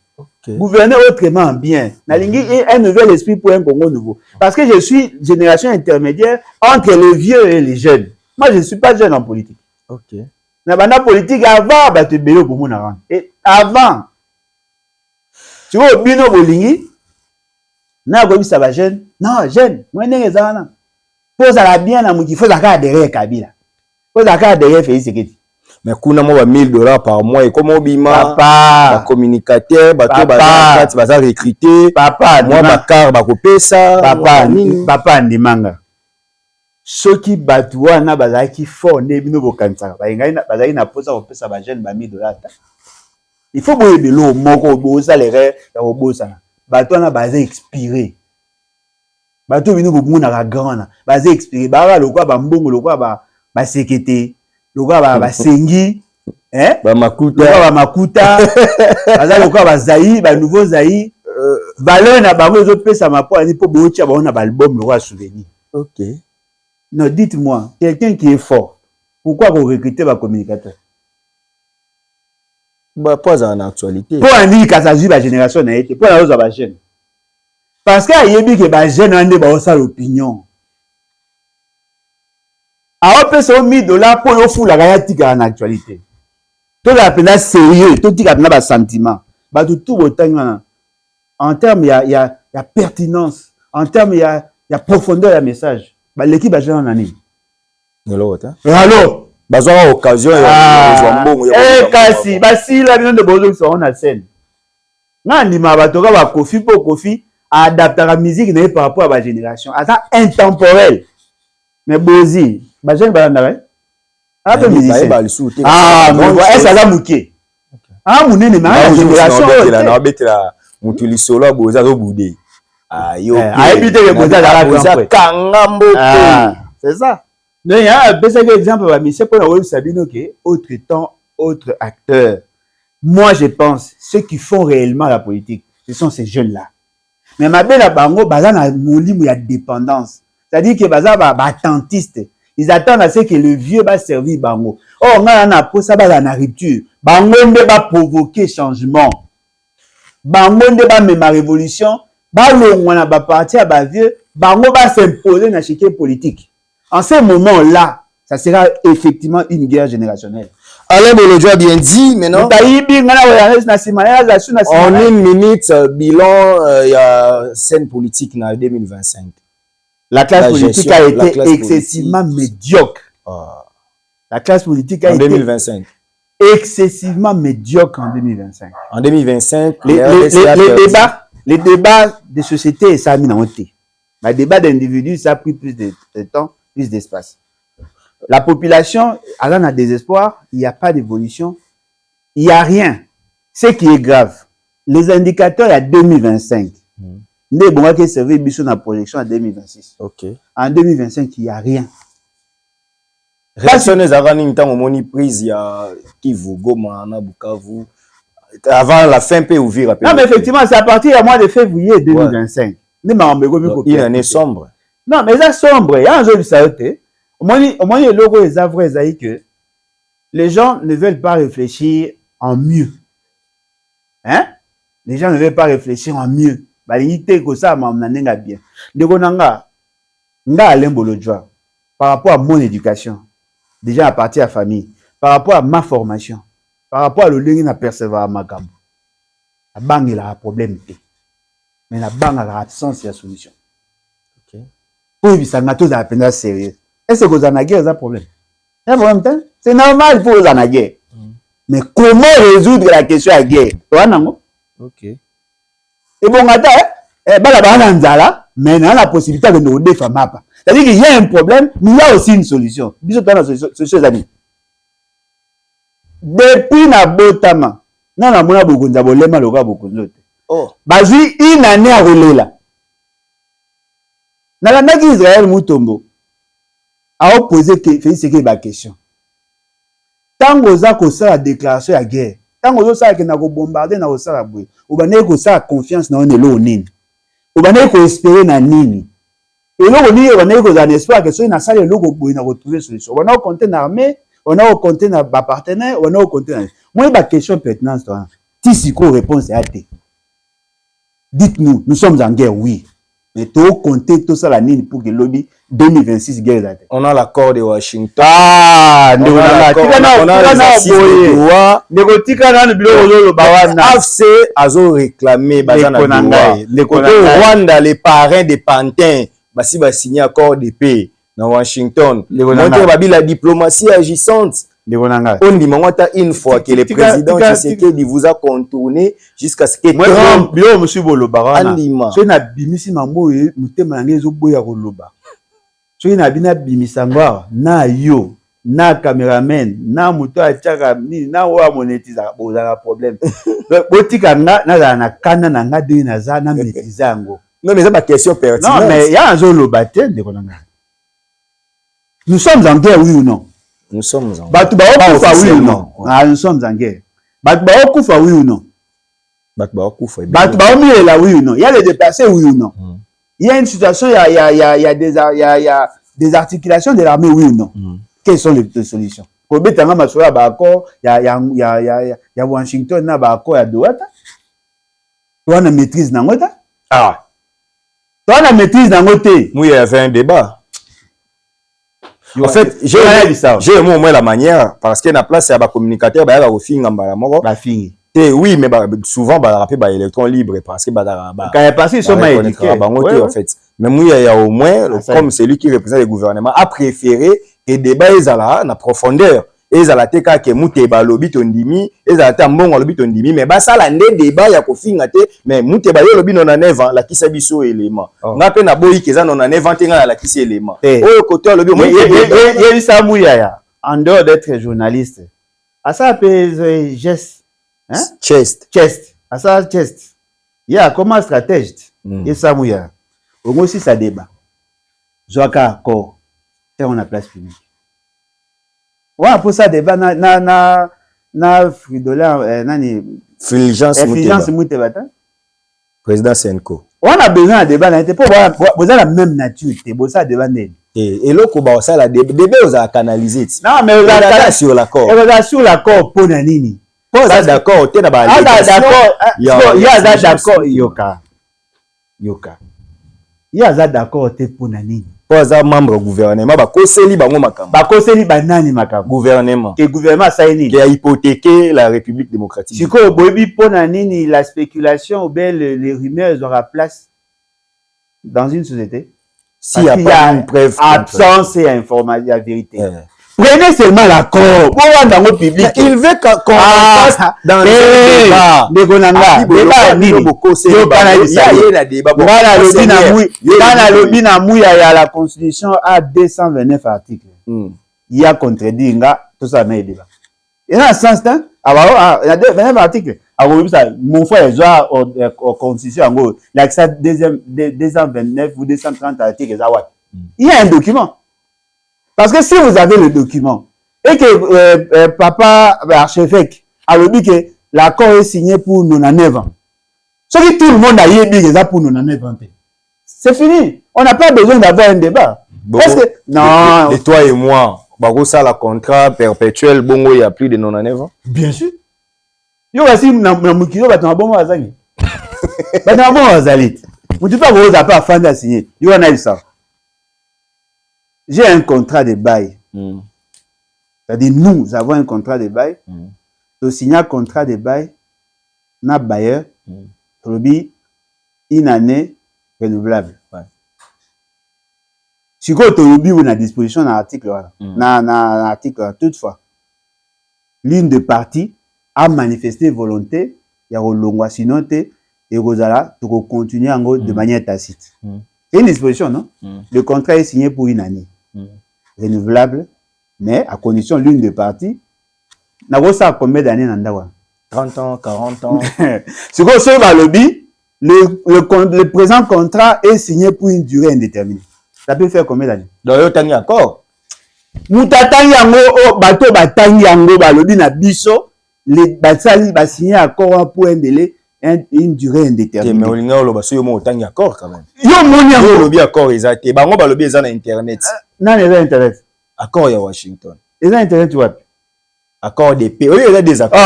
Gouverner autrement bien. Na lingi un nouvel esprit pour un Congo nouveau. Parce que je suis génération intermédiaire entre les vieux et les jeunes. Moi je ne suis pas jeune en politique. OK. Na banda politique avant ba te belo pour mon avant. Et avant tu vois bino bolingi na ko bisa ba jeune. Non, jeune, moi ndenge ezana. Pose la bien na muki faut zaka derrière Kabila. Faut zaka derrière Félix Sekedi. Mais kuna mo ba $1000 par mois et comment bima papa ba communicateur bato baza recruter papa moi ba car ba kopesa papa ndimanga soki bato wana bazaki fort ne bino bokansaka bazaki na posa kopesa ba jeune ba $1000 il faut boyebi lo moko boza les ya bobosa bato wana baza expiré bato bino bomuna ka grana baza expiré ba lokwa ba mbongo lokwa ba sekete lokwa ba sengi ba makuta baza lokwa ba zaï ba nouveau zaï valeur na bango zo pesa mapo ani po bocha ba na ba album lokwa souvenir. OK. Non, dites-moi, quelqu'un qui est fort, pourquoi vous recrutez vos communicateurs? Bah, pas en actualité. Pour en dire que ça joue la génération n'a été, pour la rose à la jeune. Parce qu'il y a dit que la jeune a une opinion. Alors, on peut se $1000 pour le fou la réalité en actualité. Tout la peine sérieux, tout le monde a un sentiment. Bah, tout autant en termes, il y a pertinence, en termes, il y a profondeur de message. Bah, l'équipe a jeune en année. Alors, bazwa occasion ya mbongo ya kasi basi la bino de bozo sont na scène ngandi ma batoka ba Kofi po Kofi adapter la musique na par rapport à la génération ata intemporel mais bozi ba jeune ba ndara a to musicien mais est-ce la muké munene na génération na betela mutu lisolo boza zo boudé Ayo. Habité le président de la Kangambo. C'est ça. Mais il y a un exemple, c'est pour la Sabino qui est autre temps, autre acteur. Moi, je pense, ceux qui font réellement la politique, ce sont ces jeunes-là. Mais ma belle bango, bazan mon livre, il y a dépendance. C'est-à-dire que bazan va attentiste. Ils attendent à ce que le vieux va servir bango. Oh, on a pour ça, bazan a rupture. Bango ne va provoquer changement. Bango ne va même révolution. Bango on a parti à vieux. Bango va s'imposer dans l'échiquier politique. En ce moment-là, ça sera effectivement une guerre générationnelle. Alain Bolodjo a bien dit, maintenant. En une minute, bilan, il y a scène politique en 2025. La classe politique a été excessivement médiocre. La classe politique a été 2025. Excessivement médiocre en 2025. En 2025, les débats de société, ça a mis en côté. Les débats d'individus, ça a pris plus de temps, plus d'espace. La population, alors on a désespoir, il n'y a pas d'évolution, il n'y a rien. Ce qui est grave, les indicateurs à 2025, ne bon que servir biso na projection en 2026. Ok. En 2025, il n'y a rien. Réaction des Arani, tant au moni prise, il y a Kivu, Goma, Bukavu. Avant la fin, peut ouvrir. Non, mais effectivement, c'est à partir du mois de février 2025. Une année sombre. Non, mais ça sombre. Il y a un jeu de saoté. Au moins, le logo est vrai, que les gens ne veulent pas réfléchir en mieux. Hein? Les gens ne veulent pas réfléchir en mieux. Bien. Par rapport à mon éducation, déjà à partir de la famille, par rapport à ma formation, par rapport à l'olé à percevoir ma gamme, la banque il a un problème. Mais la banque a l'absence de la solution. Ok. Pour éviter ça, tout est à sérieux. Est-ce que vous en avez guerre, un problème? C'est normal pour vous en avoir guerre. Mais comment résoudre la question à guerre? Ok. Et bon, attends, mais on a la possibilité de nous défendre. C'est-à-dire qu'il y a un problème, mais il y a aussi une solution. Depuis na botama, non la mona beaucoup d'abolema le beaucoup d'autres. Oh. Bazui une année à relela. Na la naki Israël Mutombo a opposé que fait ce qui est ma question. Tant que ça que ça la déclaration à guerre, tant que ça que na ko bombarder na ko ça la boue, ou ba ne ko ça confiance na on est lo nini. Ou ba ne ko espérer na nini. Et là on dit on ne ko en espoir que ça na ça le logo boue na retrouver solution. On a compté na armée, on a compté na ba partenaire, on a compté na. Moi ba question pertinente toi. Si siko réponse est athée. Dites-nous, nous sommes en guerre, oui. Mais tout compter tout ça la nini pour que lobby 2026 guerre. On a l'accord de Washington. Ah, on a AFC a réclamé Rwanda les parrains des pantins basi ba signé accord de paix dans Washington. Montrer babi la diplomatie agissante. On dit une fois que le président Tshisekedi vous a contourné jusqu'à ce que Trump monsieur Bolobarana. Je na bimisi mambo mutema ngezo boya koloba. Je na bina bimisa ngwa na yo na cameraman na muto achaka ni na wa monétiser bozala problème. Botika na kana na nga de na za na métizango. Non mais c'est ma question pertinente. Non mais il y a un zolo batte de konanga. Nous sommes en guerre oui ou non? Nous sommes en guerre. Oui ou non? Ah, nous sommes en guerre. Oui ou non? Oui ou non? Il y a les déplacés oui ou non? Il y a une situation, il y a des articulations de l'armée oui ou non? Quelles sont les solutions? Pour mettre en marche il y a Washington, il y a Doha. Toi, on maîtrise dans l'autre. Ah. Toi, on maîtrise dans l'autre. Oui, il y avait un débat. En fait, j'ai au moins la manière parce qu'il y a une place à la communicateur, bah aussi oui, mais souvent bah rappeler bah électron libre parce que bah quand il passe ils sont mal éduqués en fait. Mais moi il y a au moins comme celui qui représente le gouvernement a préféré que débat ils à la profondeur. Ils à la teka que mute ba lobi tondimi, ils à ta mbongo lobi tondimi mais bah ça la ndé débat ya kofinga te mais mute ba lobi non na 9 ans la kisa biso élément. Nga pe na boyi keza non na 9 ans tenga la kisa élément. Oyo côté lobi moi il ça mouya en dehors d'être journaliste. À ça peut geste hein? Chest. À ça chest. Ya comment stratège et ça mouya. Au moins si ça débat. Joaka accord. Faire on a place publique. Ouais, pour ça débat na Fridola nani Fulgence Mouteba. Président Senko. On a besoin de débat, vous avez la même nature, c'est beau ça débat. Et là, ça la débat, vous avez canalisé. Non, mais vous avez sur l'accord. Vous avez sur l'accord pour Nanini. Pas d'accord, tu es d'accord. Il y a d'accord, Yoka. Il y a d'accord, tu es pour Nanini. Pas membre gouvernement, bah conseiller bango makam. Bah conseiller banani makam. Gouvernement. Que gouvernement ça est qui a hypothéqué la République démocratique. Si quoi bobi pour Nanini la spéculation ou bien les rumeurs aura place dans une société. S'il y a pas une preuve absence et information, la vérité. Prenez seulement l'accord. Dans le public. Il veut qu'on passe dans le débat. Il y a la Constitution à 229 articles. Il y a contredit tout ça mais débat. Il y a un sens il y a 29 articles. Mon frère joue au Constitution en gros, l'accès 229 ou 230 articles. Il y a un document. Parce que si vous avez le document et que papa archevêque a dit que l'accord est signé pour 99 ans, ce que tout le monde a dit ça pour 99 ans, c'est fini. On n'a pas besoin d'avoir un débat. Bon, parce que non. Et toi et moi, ça la contrat perpétuel, bongo il y a plus de 99 ans. Bien sûr. Yo aussi na mukiro batama bongo azangi. Batama bongo azalit. Mutu pas vous pas fanda signer. Yo on a eu ça. J'ai un contrat de bail. C'est-à-dire, nous avons un contrat de bail. Tu signes un contrat de bail, na bailleur, tu une année renouvelable. Si tu as à disposition dans l'article, toutefois, l'une des parties a manifesté volonté, il y a un sinon et Rosala, tu continuer de manière tacite. C'est une disposition, non? Le contrat est signé pour une année. Renouvelable, mais à condition l'une des parties n'a ça combien d'années dans 30 ans, 40 ans. Ce qu'on se va lobby, le présent contrat est signé pour une durée indéterminée. Ça peut faire combien d'années? Donc tu as un accord. Mutatangi yango bato batangi yango ba lobby na biso les basali ba signer accord pour un délai une durée indéterminée. Mais olinga lo baso yo mo tangi accord quand même. Yo moni yango lobby accord exacté. Bango ba lobby eza na internet. Non, il y a internet. Accord ya Washington. Il y a internet wapi? Accord de paix. Oui, il y a des accords.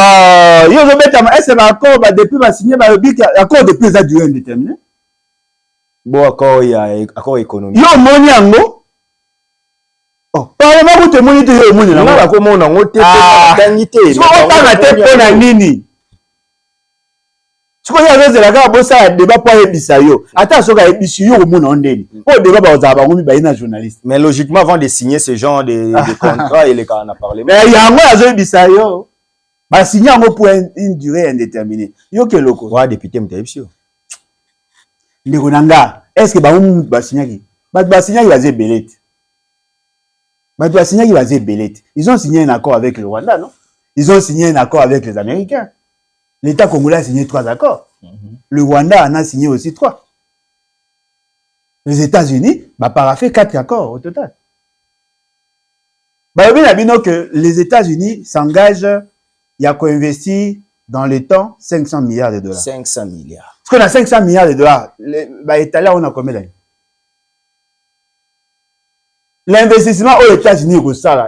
Yo zo beta est-ce accord ba depuis ba signer ba lobby accord de paix ça durée indéterminée. Bon accord ya accord économique. Yo moni yango. Parlement vous te moni te yo moni yango. Na ko mona ngote tangi te. So on tanga te pona nini? Tu connais les gens qui ont ça débat pour Ebisayo. Attends, ce gars Ebisayo au monde en déni. Pour débat par Zaba, on va y journaliste. Mais logiquement, avant de signer ce genre de contrat, il est quand on a parlé. Mais il y a un gars Ebisayo. Bah signer pour une durée indéterminée. Yo que loco. Ouais, député Mtebisio. Ndegonanga, est-ce que bah signer qui? Bah signer il va dire belette. Bah signer il va dire belette. Ils ont signé un accord avec le Rwanda, non? Ils ont signé un accord avec les Américains. L'État congolais a signé 3 accords. Le Rwanda en a signé aussi 3. Les États-Unis paraphé 4 accords au total. Bien que les États-Unis s'engagent, il y a co-investi dans le temps 500 milliards de dollars. 500 milliards. Parce qu'on a 500 milliards de dollars. L'État on a combien d'années? L'investissement aux États-Unis,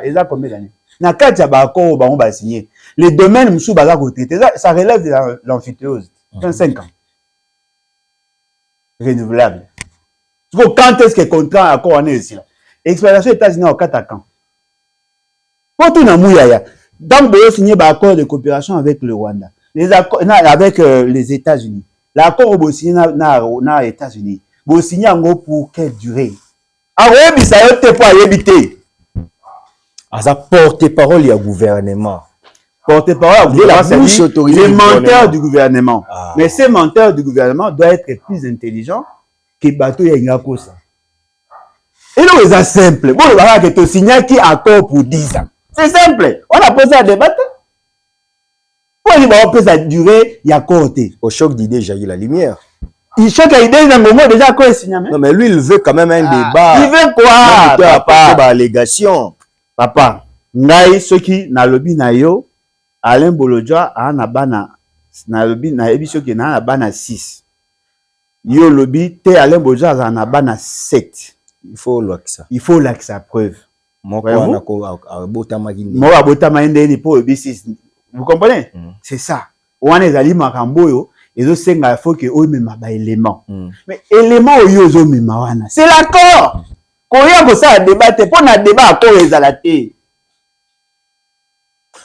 il a combien d'années? Na kati ya accord ba on va signer. Les domaines msou baza côté ça relève de l'amphithéose. 25 ans. Renouvelable. Quand est-ce que le contrat accord en est ici là? Exploitation États-Unis au 4 ans. Pour tout na mouyaya. Donc de signer ba accord de coopération avec le Rwanda. Les accords avec les États-Unis. L'accord au signé na États-Unis. Bo signer en pour quelle durée? Ah ouais, bi ça yote pour habiter. Ça porte-parole du gouvernement. Porte-parole les menteurs du gouvernement. Mais ces menteurs du gouvernement doivent être plus intelligents que Bato Yangakosa. Et là, c'est simple. Bon, voilà que tu signes qui accord pour 10 ans. C'est simple. On a posé à débattre. Pourquoi il va pas sa durée, il y a côté. Au choc d'idées, jaillit la lumière. Il choque l'idée d'un moment déjà quoi signé. Non, mais lui, il veut quand même un débat. Il veut quoi, papa? Allégation. Papa, ngai soki na lobi na yo, Alain Bolodja a na bana na lobi na ebi soki na bana 6. Yo lobi te Alain Bolodja a na bana 7. Il faut ça. Il faut là que ça preuve. Moi, vous comprenez? C'est ça. On est allé makamboyo et donc c'est il faut que eux même ba élément. Mais élément yo zo mimawana. C'est l'accord. Quand il y a ça débattre pour na débat accord ezalate.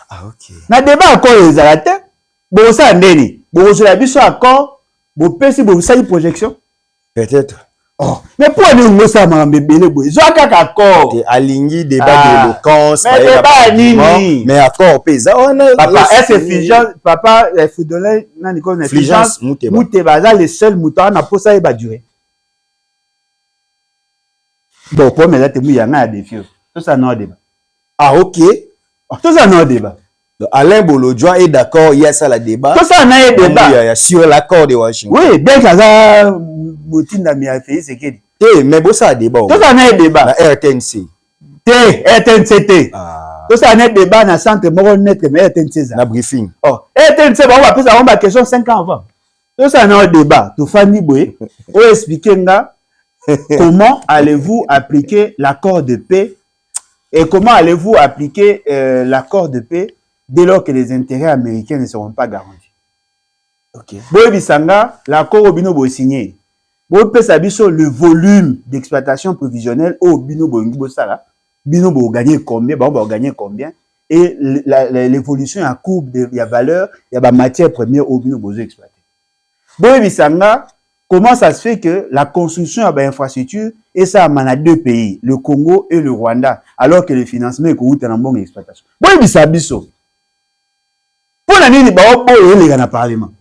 Ah OK. Na débat accord ezalate. Bon ça ndeni. Bon so la biso accord, bon pesi bon ça projection. Peut-être. Oh, mais pour nous ça m'a bébé boy. Zo aka accord. T'es aligné débat d'éloquence, mais débat nini. Mais accord pesa. Papa, est-ce Fulgence, papa, Fulgence, na Nicole Fulgence, Mouteba, ça les seuls moutons na pour ça il va durer. Bon, pour me là te mouiller na défi. Tout ça non débat. Ah OK. Tout ça non débat. Donc, Alain Bolodja est d'accord, il y a ça la débat. Tout ça non débat. Sur l'accord de Washington. Oui, bien que ça Moutinda mi a fait c'est qu'il. Mais bon ça débat. Tout ça non débat. La RTNC. RTNC. Tout ça non débat na centre moro net mais RTNC ça. Na briefing. Oh, RTNC on va poser une question 5 ans avant. Tout ça non débat. Tout Fanny Boy, on expliquer nga comment allez-vous appliquer l'accord de paix et comment allez-vous appliquer l'accord de paix dès lors que les intérêts américains ne seront pas garantis. OK. Boy bisanga l'accord au bino bo signé. Boy pesa biso le volume d'exploitation prévisionnelle au bino bo ngibo sala. Bino bo gagner combien, ba gagner combien et l'évolution en courbe de la valeur, il y a ba matière première au bino bo exploiter. Boy bisanga comment ça se fait que la construction de l'infrastructure et ça amène 2 pays, le Congo et le Rwanda, alors que le financement est coûté en bonne exploitation. Boy bisabiso. Pour la nini ba oboyo les gars na parlement.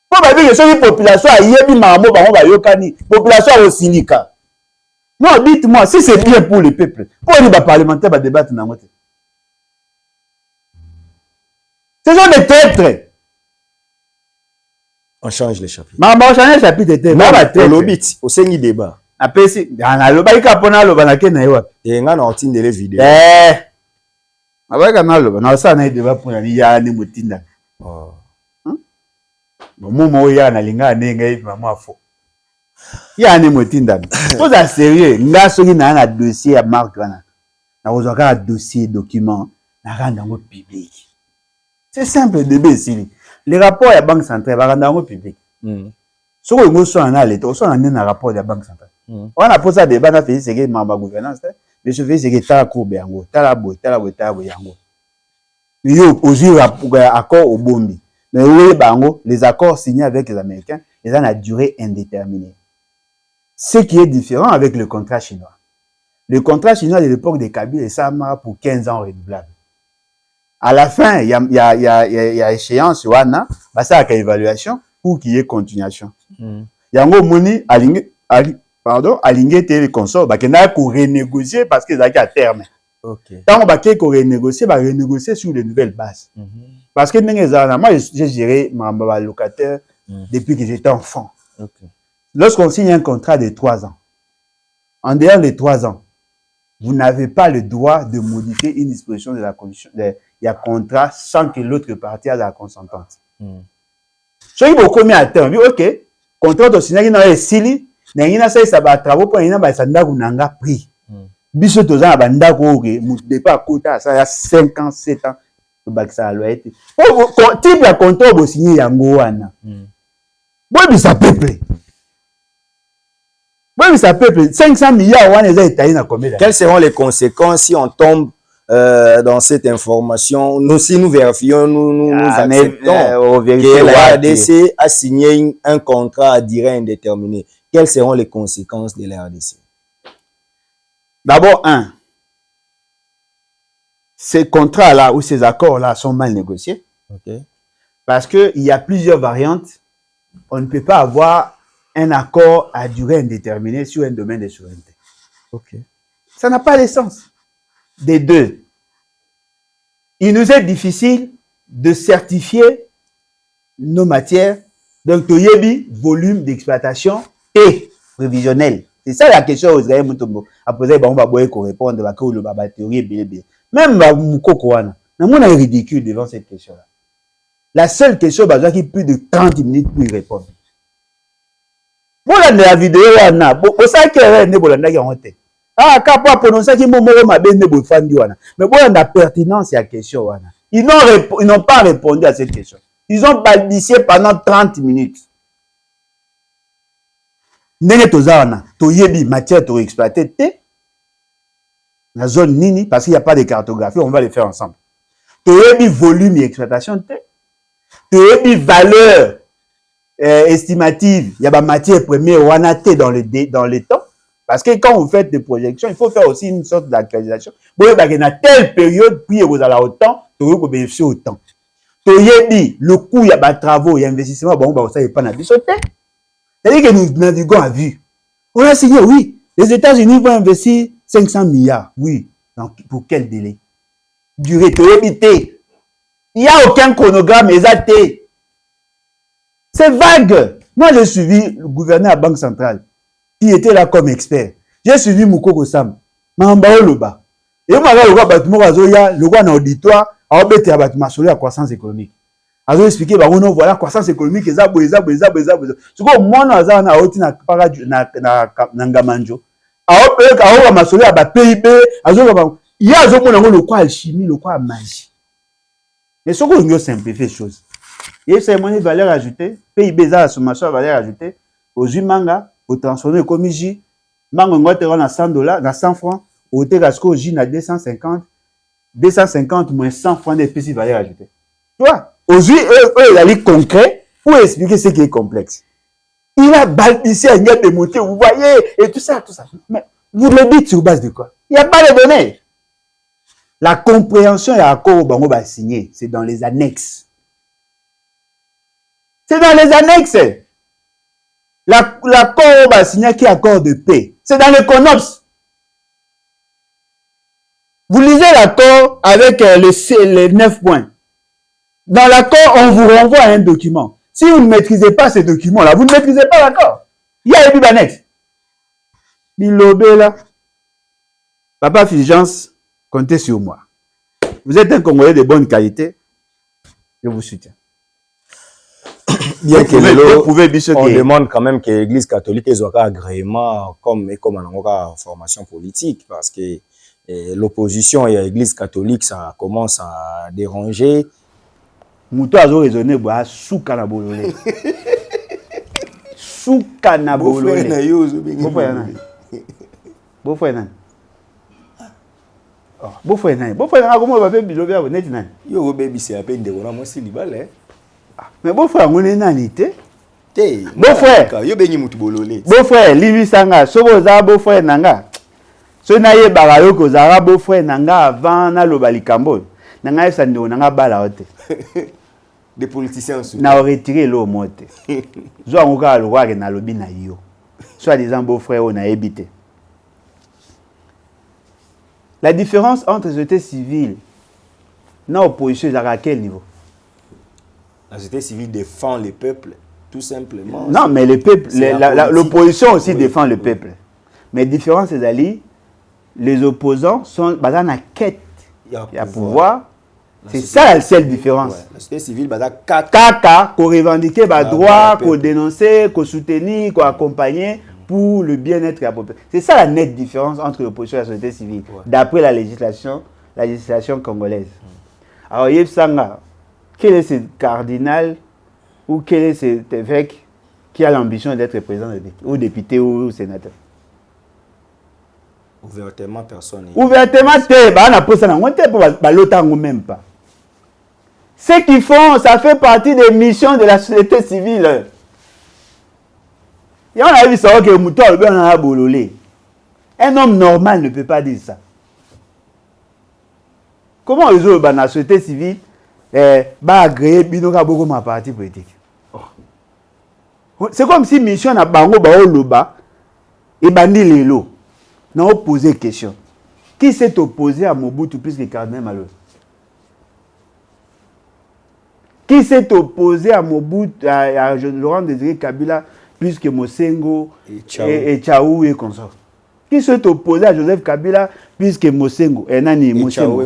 Pour ba dire que la population a yebi mamo ba ba yokani, population au syndicat. Non, dites-moi si c'est bien pour le peuple. Pour les parlementaires ba débattre na moté. Ce sont des traîtres. On change les chapitres. Maman, on change les chapitres. On l'obit, au sein du débat. Après, si, dans le débat, il y a un débat qui est là. Et on a un des vidéos. Avec un débat, ça a un débat pour aller à Nemotinda. Bon, moi, il y a un linga, maman, faux. Il y a un Nemotinda. Faut être sérieux. Il y a un dossier à Marc. Il y a un dossier, document, il y a un public. C'est simple, débat ici. Les rapports de la Banque centrale, ils sont publics. Si vous sont en État, vous sont en un rapport de la Banque centrale. On a posé un débat, on a fait ce qui est ma gouvernance. Mais je fais ce qui est à la cour, à la boîte, à la boîte, à la boîte. Il y a aussi un accord au Bombi. Mais oui, les accords signés avec les Américains, ils ont une durée indéterminée. Ce qui est différent avec le contrat chinois. Le contrat chinois de l'époque de Kabila, ça marche pour 15 ans renouvelable. À la fin, il y a échéance, ça a une évaluation pour qu'il y ait continuation. Il y a un moni aligné les consorts, il y a renégocier parce qu'ils ont à terme. Tant qu'on va renégocier sur de nouvelles bases. Parce que moi, j'ai géré ma locataire depuis que j'étais enfant. Lorsqu'on signe un contrat de 3 ans, en dehors des 3 ans, vous n'avez pas le droit de modifier une disposition de la condition. Il y a contrat sans que l'autre partie a la consentante. Si vous avez un terme, ok, contrat de signer dans les sili, ça va travaux pour une ambassadeur ou n'anga prix. Biso toza na banda ko ke mu départ quota ça ya 5 ans 7 ans le bac ça a été. Type de contrat bo signer yango wana. Boy ça peuple. Boy ça peuple 500 milliards wana eza étalé na combien? Quelles seront les conséquences si on tombe dans cette information? Nous, si nous vérifions, nous acceptons que la RDC a signé un contrat à durée indéterminée. Quelles seront les conséquences de la RDC? D'abord, ces contrats-là ou ces accords-là sont mal négociés. Parce qu'il y a plusieurs variantes. On ne peut pas avoir un accord à durée indéterminée sur un domaine de souveraineté. Ça n'a pas de sens. Des deux. Il nous est difficile de certifier nos matières. Donc, tu as volume d'exploitation et prévisionnel. C'est ça la question. Vous avez après, on va répondre à la théorie. Même Moukokouana, on est ridicule devant cette question-là. La seule question, c'est qu'il y a plus de 30 minutes pour y répondre. Bon, la vidéo, on a. Bon, ça qui est né, bon, on a. Ah, quand prononcer qui m'a mais bon, la pertinence de la question. Ils n'ont pas répondu à cette question. Ils ont balbutié pendant 30 minutes. Nene tozana, toyebi matière to exploiter la zone nini parce qu'il n'y a pas de cartographie, on va les faire ensemble. Toyebi volume et exploitation toyebi valeur estimative, il y a ma matière première wanate dans le temps. Parce que quand vous faites des projections, il faut faire aussi une sorte d'actualisation. Bon, il y a telle période, puis vous allez autant, vous allez bénéficier autant. Toyebi, le coût, il y a des travaux, il y a investissement, bon, ça n'est pas n'habitué. C'est-à-dire que nous naviguons à vue. On a signé, oui. Les États-Unis vont investir 500 milliards. Oui. Donc, pour quel délai? Durée, toyebi. Il n'y a aucun chronogramme exact. C'est vague. Moi, j'ai suivi le gouverneur à la Banque centrale, qui était là comme expert. J'ai suivi Moukoko Sam. Mamba Oloba. Et moi, le roi Batimo Razoya, le roi dans l'auditoire, a obéi à Batimo sur la croissance économique. A expliqué, bah, on voit la croissance économique, et ça. Ce que moi, nous avons oti na Nangamanjo. A obéi à Masoli, à PIB, il y a le quoi alchimie, le quoi magie. Mais ce qu'on veut simplifier les choses. Il y a une valeur ajoutée, PIB, ça, la sommation, valeur ajoutée, aux manga, au transformer comme J, mango ngote na $100, na 100 francs, au terasco J na 250 moins 100 francs d'épices valeur ajoutée. Tu vois? Aujourd'hui, il a dit concret pour expliquer ce qui est complexe. Il a balbutié à de monter, vous voyez, et tout ça. Mais vous le dites sur base de quoi? Il n'y a pas de données. La compréhension et l'accord au Bango va signer, c'est dans les annexes. C'est dans les annexes. L'accord va signer qui est accord de paix. C'est dans le CONOPS. Vous lisez l'accord avec les 9 points. Dans l'accord, on vous renvoie à un document. Si vous ne maîtrisez pas ce document-là, vous ne maîtrisez pas l'accord. Il y a une annexe. Bilobé là. Papa Fulgence, comptez sur moi. Vous êtes un Congolais de bonne qualité. Je vous soutiens. Bien que on demande quand même que l'Église catholique ait un agrément comme en formation politique parce que l'opposition et l'Église catholique, ça commence à déranger. Mouto a raisonné, souka na bololé. Souka na bololé. Beau-frère nan. Beau-frère nan. Beau-frère nan, comment on va faire bilobi à vous net nan? Yo baby c'est à peine de on a moi si libale. Mais beau-frère on est nanité. Beau-frère. Yo benyi mutu bololé. Beau-frère, Livi Sanga, sobo za beau-frère nanga. So na ye barayo ko zara beau-frère nanga avant na lobali kambo. Nanga esa ndo nanga bala ote. Des politiciens aussi. Na retiré l'eau monte. Zo angoka le roi na lobi na yo. Soit disant beau-frère on a habité. La différence entre la société civile et l'opposition est à quel niveau? La société civile défend le peuple, tout simplement. Non, mais le peuple, l'opposition aussi défend le peuple. Mais la différence, c'est les opposants sont dans la quête. Il y a pouvoir. C'est ça la seule différence. Ouais. La société civile, il y a kaka, qu'on revendique le droit, qu'on dénoncer, qu'on soutenir, qu'on accompagner pour le bien-être de la population. C'est ça la nette différence entre l'opposition et la société civile, d'après la législation congolaise. Alors, Yves Sanga, quel est ce cardinal ou quel est cet évêque qui a l'ambition d'être président ou député ou sénateur? Ouvertement, personne. Ouvertement, même pas. Ce qu'ils font, ça fait partie des missions de la société civile. Et on a vu ça que Mouton a bololé. Un homme normal ne peut pas dire ça. Comment les autres dans la société civile agréer binoka beaucoup ma parti politique? C'est comme si mission na bango ba oloba et bandi lelo. N'a pas posé question. Qui s'est opposé à Mobutu plus que Cardinal Malo? Qui s'est opposé à Mobutu, à Laurent Désiré Kabila, plus que Mosengo et Tchaou et consort? Qui s'est opposé à Joseph Kabila, plus que Mosengo et Nani Mosengo?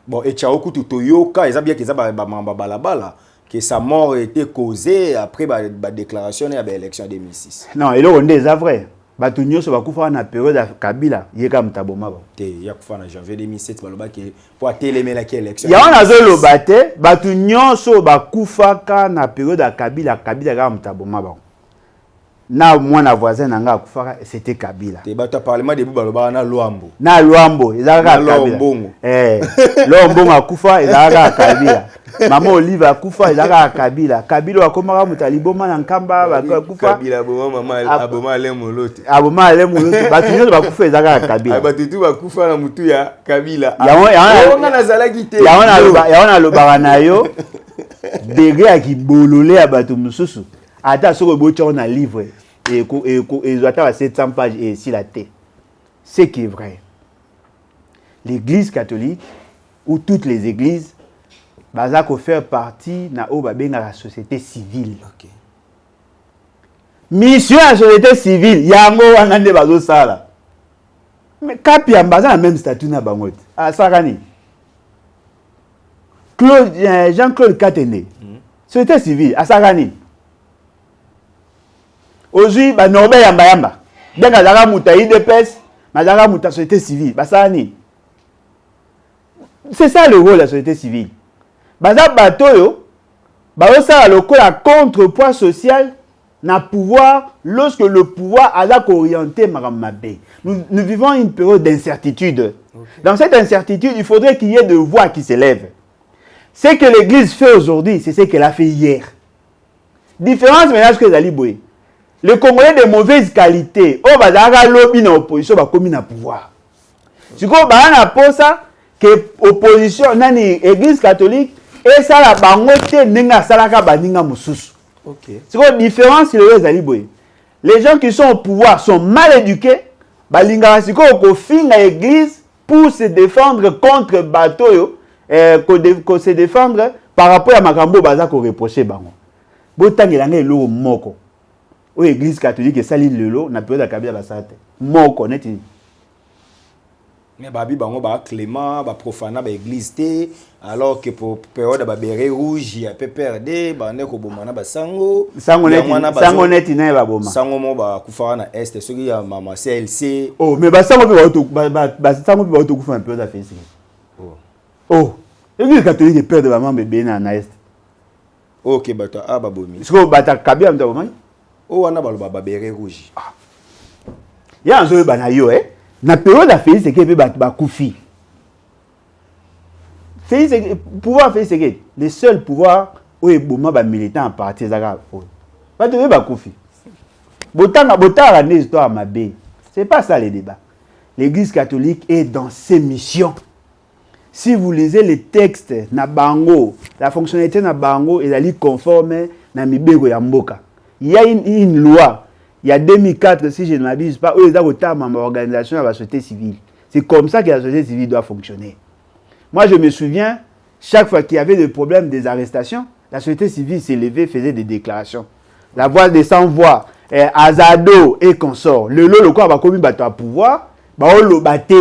Bon, et Tchaou Koutou Toyoka, ils ont bien qu'ils ont balabala, que sa mort était causée après la déclaration de l'élection 2006. Non, et là, on est vrai. Batunyo so bakufa na période ya Kabila yeka mutaboma ba te yakufa na janvier 2007 baloba ke pour télémela ki élection ya wana zo lobate batunyo so bakufa ka na période ya Kabila ka mutaboma ba na mwana voisin nanga akufa c'était Kabila te bata parlement de baloba na Luambo ezaka Kabila Lombongo akufa ezaka Kabila Mama Olive akufa ezaka Kabila akomaka mutaliboma na nkamba akufa Kabila aboma le molote batunyo bakufa ezaka Kabila batutu bakufa na mutu ya Kabila ya nazalaki te ya wana lobaka na yo degré ya kibolole ya bato mususu ata soko bocha na livre et ata 700 pages et si la terre. Ce qui est vrai, l'église catholique ou toutes les églises bazako faire partie na obabenga la société civile. Okay. Mission à la société civile yango wana nde bazo sala. Mais kapi ambaza na même statut na bangote. A sakani. Jean-Claude Katende. Société civile a sakani. Aujourd'hui, ba norbe yamba. Bien azaka muta IDPS, azaka muta société civile. Basani. C'est ça le rôle de la société civile. Baza batoyo, baosa lokola contrepoids social na pouvoir lorsque le pouvoir a orienté maramabé. Nous vivons une période d'incertitude. Okay. Dans cette incertitude, il faudrait qu'il y ait de voix qui s'élèvent. Ce que l'Église fait aujourd'hui, c'est ce qu'elle a fait hier. Différence maintenant que Zali Boye. Les Congolais de mauvaise qualité, oh bazaka lobby na opposition ba komi na pouvoir. Siko ba na posa que opposition nani église catholique et ça la bango te ninga salaka baninga mususu. OK. Siko différence le Zali Boye. Les gens qui sont au pouvoir sont mal éduqués, balinga siko ko finga église pour se défendre contre batoyo ko se défendre par rapport à makambo baza ko reprocher bango. Botangela ngelo moko. Ou église catholique et sali lelo na période ya Kabila basate moko neti mais babi bango ba Clément ba profana ba église té alors que pour période ba béré rouge ya PPRD ba ndeko bomana ba sango neti na ba boma sango mo ba kufa na est soki ya mama CLC oh mais ba sango ba sango ba to kufa na période ya Facebook oh église catholique père de maman bébé na est OK bato ba bomi siko bata Kabila mta bomani o wana baloba ba béré rouge ya nzo ba na yo na période ya Félix Tshisekedi ba kufi Félix pouvoir Félix Tshisekedi le seul pouvoir où eboma ba militant en parti zaka ba to ba kufi botanga ne histoire mabe c'est pas ça le débat. L'église catholique est dans ses missions. Si vous lisez les textes na bango la fonctionnalité na bango est conforme na mibego ya mboka. Il y a une loi, il y a 2004, si je ne m'abuse pas, où il y a une organisation de la société civile. C'est comme ça que la société civile doit fonctionner. Moi, je me souviens, chaque fois qu'il y avait des problèmes des arrestations, la société civile s'est levée, faisait des déclarations. La voix des sans-voix, Azado et consorts. Le quoi va commis à pouvoir, va le battre.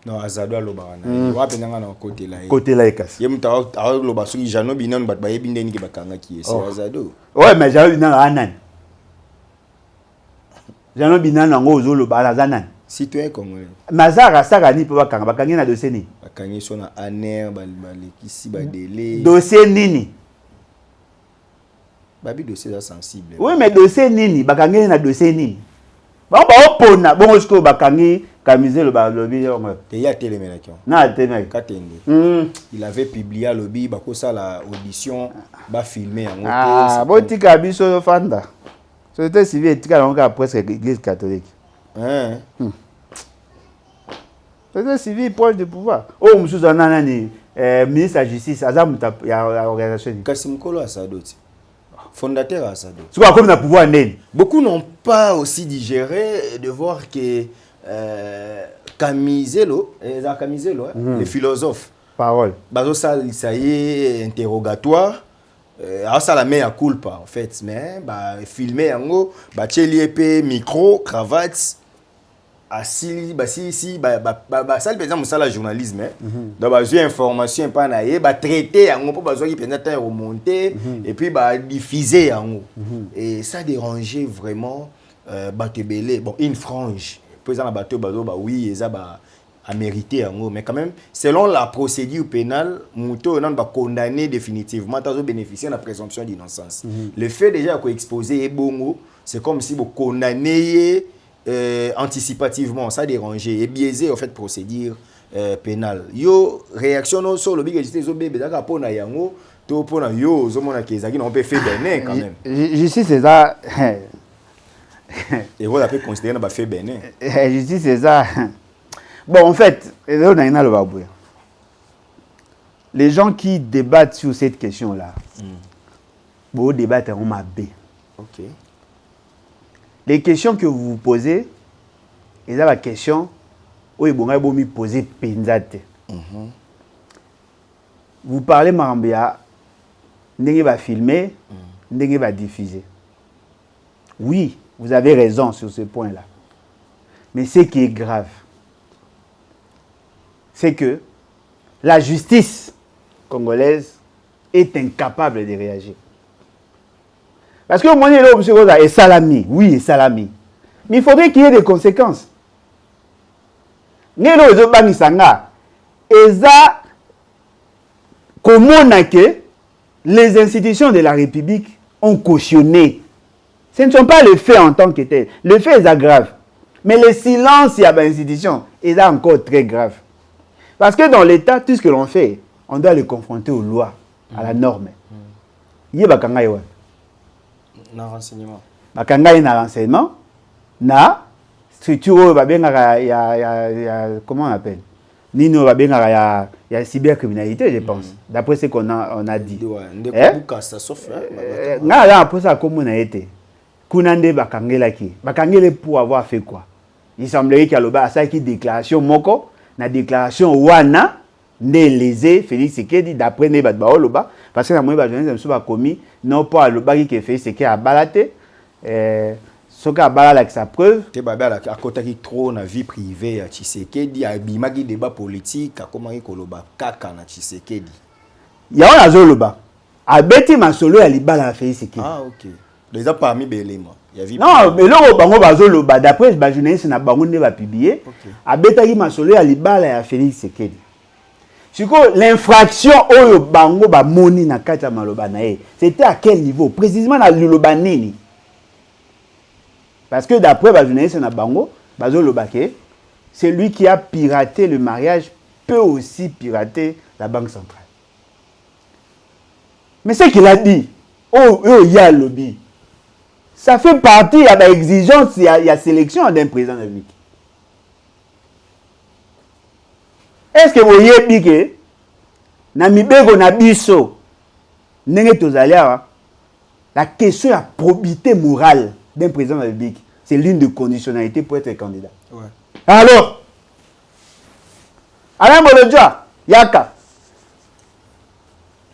Non, Azado lo barana. Wa penanga na côté là. Côté là ekasi. Yem ta lo basuri jano binan bat baye bindeni ke bakanga ki c'est Azado. Ouais, mais jano binan anan. Jano binan ngo ozolo bala zanan. Citoyen congolais. Mazara saka ni pe bakanga bakangi na dossier ni. Bakangi so na aner balibali kisi ba délai. Dossier nini? Babi dossier sensible. Oui, mais dossier nini bakangi na dossier nini? Ba opona bongo sko bakangi Kamisé le lobby il y a téléménation. Na téléménation. Katende. Il avait publié le lobby bako ça la audition ba filmer en ah botika biso fanda. Société civile tika longa presque église catholique. Hein. Société civile proche du pouvoir. Oh musuza nani ministre de la justice azam ya organisation. Kassim Kolo Asado. Fondateur Asado. C'est quoi comme na pouvoir nene. Beaucoup n'ont pas aussi digéré de voir que Camizelo, le philosophe, parole. Bazo ça y est interrogatoire ça la main à culpa en fait mais bah filmer yango bah tcheli épée micro cravate asili bah si ça par exemple ça la journalisme donc bah j'ai information pas naie bah traiter yango pour besoin qui peut-être remonter et puis bah diffuser yango et ça dérangeait vraiment batebele bon une frange par exemple bateau bah oui et ça bah à mériter en gros mais quand même selon la procédure pénale Mouto on va condamner définitivement tant bénéficier de la présomption d'innocence le fait déjà qu'on exposé bongo c'est comme si vous condamnez anticipativement ça déranger et biaiser en fait procédure pénale yo réaction sur le big existé zo bébé d'accord pour na yango to pour na yo zo mona kezaki on peut faire bénin quand même justice c'est ça et vous avez considéré na fait bénin justice c'est ça. Bon, en fait, les gens qui débattent sur cette question-là, vos débats seront mabé. Ok. Les questions que vous vous posez, et là la question où vous me poser penzate. Vous parlez Marambia, n'ayez pas filmer, n'ayez pas diffuser. Oui, vous avez raison sur ce point-là. Mais ce qui est grave, c'est que la justice congolaise est incapable de réagir. Parce que mon élève, monsieur Rosa, est salami. Oui, est salami. Mais il faudrait qu'il y ait des conséquences. Nelo ezobani sanga eza comment que les institutions de la République ont cautionné. Ce ne sont pas les faits en tant que tels. Le fait est grave. Mais le silence, il y a des institutions, est encore très grave. Parce que dans l'État, tout ce que l'on fait, on doit le confronter aux lois, à la norme. Il y a un renseignement. Un renseignement, na structure, comment on appelle? Il y a cybercriminalité, je pense, d'après ce qu'on a dit. Pour avoir fait quoi? Il semblerait qu'il y a une déclaration moko. La déclaration wana ne lésé Félix Sekedi d'après ne baoloba parce que la moyenne journaliste a commis non pas le bagi qui fait ce qui a balaté ce qui a balalé avec sa preuve te babala à côté qui trop na vie privée à Tshisekedi a bimaki débat politique a comment koloba kaka na Tshisekedi ya on azoloba a beti masolo ya libala Félix Sekedi ok déjà parmi belema. Non, mais là, bango bazoloba d'après les journalistes na bango ne va publier. A betaki masolo ya libala ya Félix Sekedi. Siko l'infraction oyo bango ba moni na kati ya maloba na ye. C'était à quel niveau? Précisément na liloba nini? Parce que d'après les journalistes na bango bazoloba ke celui qui a piraté le mariage peut aussi pirater la banque centrale. Mais ce qu'il a dit, il y a lobby. Ça fait partie de l'exigence, il y a sélection d'un président de la République. Est-ce que vous voyez que Namibego Nabiso, la question de la probité morale d'un président de la République, c'est l'une des conditionnalités pour être candidat. Ouais. Alors, Alain Bolodja, Yaka.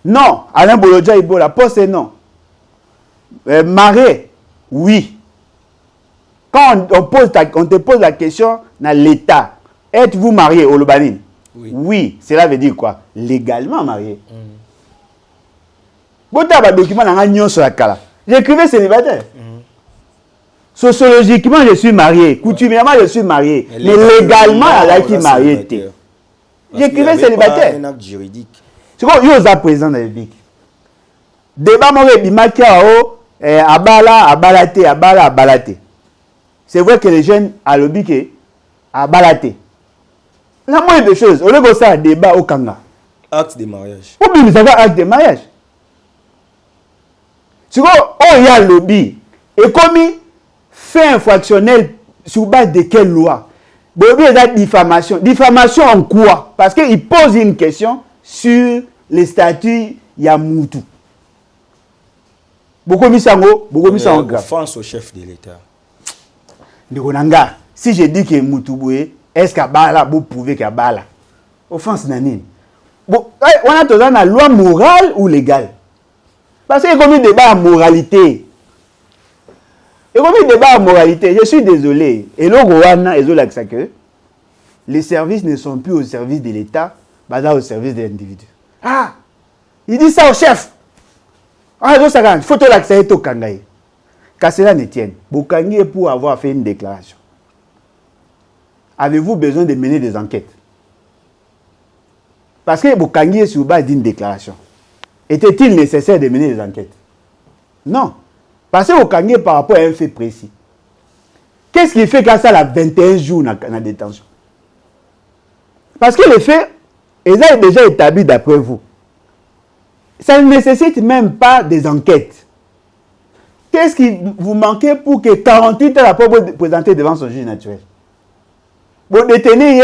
Non, Alain Bolodja, Ibola, poste non. Maré. Oui. Quand on te pose la question dans l'État, êtes-vous marié au Lobanine? Oui. Oui. Cela veut dire quoi? Légalement marié. J'écrivais célibataire. Sociologiquement, je suis marié. Coutumièrement, je suis marié. Mais légalement, elle a qui marié. J'écrivais célibataire. Un acte juridique. C'est quoi? Il y a président de la République. Débat Bimakiao. Abalate. C'est vrai que les jeunes à l'objet abalaté. La moindre des choses, au lieu de ça, débat au Kanga. Acte de mariage. Ou bien vous avez acte de mariage. Tu vois, il y a lobby. Et comme fait infractionnel sur base de quelle loi? Il y a diffamation. Diffamation en quoi? Parce qu'il pose une question sur les statuts Yamoutou. Beaucoup mis en grave. Offense au chef de l'État. Si je dis que Moutouboue, est-ce qu'Abala, vous pouvez qu'Abala? Offense nanine. On a toujours la loi morale ou légale. Parce qu'il y a comme un débat à moralité. Il y a comme un débat à moralité. Je suis désolé. Et le Rwanda, les services ne sont plus au service de l'État, mais au service de l'individu. Ah! Il dit ça au chef. Ah, il faut que l'accès au Kangaï. Qu'à cela ne tienne. Bokangi pour avoir fait une déclaration. Avez-vous besoin de mener des enquêtes? Parce que Bokangi est sur base d'une déclaration. Était-il nécessaire de mener des enquêtes? Non. Parce que Bokangi est par rapport à un fait précis. Qu'est-ce qui fait qu'à ça, la 21 jours dans la détention? Parce que les faits, ils sont déjà établis d'après vous. Ça ne nécessite même pas des enquêtes. Qu'est-ce qui vous manquait pour que 48 heures après vous présenter devant son juge naturel? Vous détenez,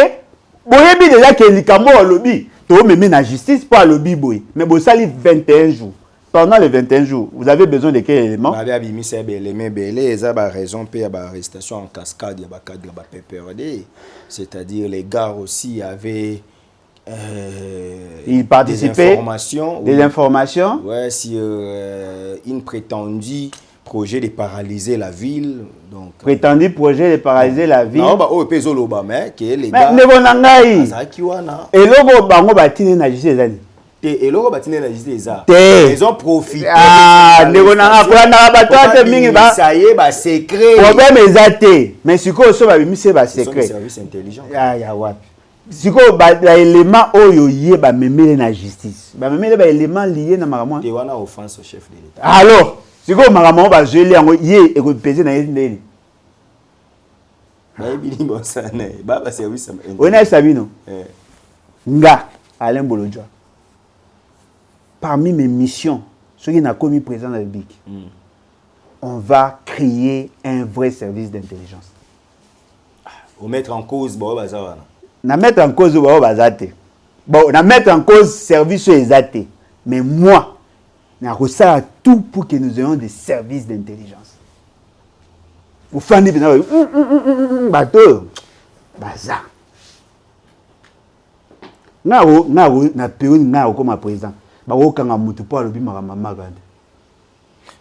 vous avez déjà que l'Ikamo a lobby, vous avez la justice pour le lobby, mais vous savez 21 jours. Pendant les 21 jours, vous avez besoin de quels éléments? Vous avez mis ces éléments, ils ont raison, il y a arrestation en cascade, il y a cadre, PPRD. C'est-à-dire les gars aussi avaient ils participaient des informations ouais, sur une prétendue projet de paralyser la ville. Donc, prétendu projet de paralyser la ville. Non, oh, mais les gars. Mais et ils ont profité. Ah, ça y est, secret. Problème est mais si quoi ça va secret. Service intelligent. Si quoi l'élément oyo yé ba memele na justice. Ba memele ba élément lié na makamwa. Et wana offense au chef de l'État. Alors, si quoi makamwa ba jeli yango yé et ko peser na yendeli. Ba yebili bon ça né. Ba service. On a Sabino. Nga Alain Bolodjoa. Parmi mes missions, ceux qui n'a commis président de la République, on va créer un vrai service d'intelligence. Ou mettre en cause bon bazar. Na mettre en cause bon bazate. Bon, na mettre en cause service exaté. Mais moi, na ressort tout pour que nous ayons des services d'intelligence. Vous faites des bateau bazar. Na période na comme président.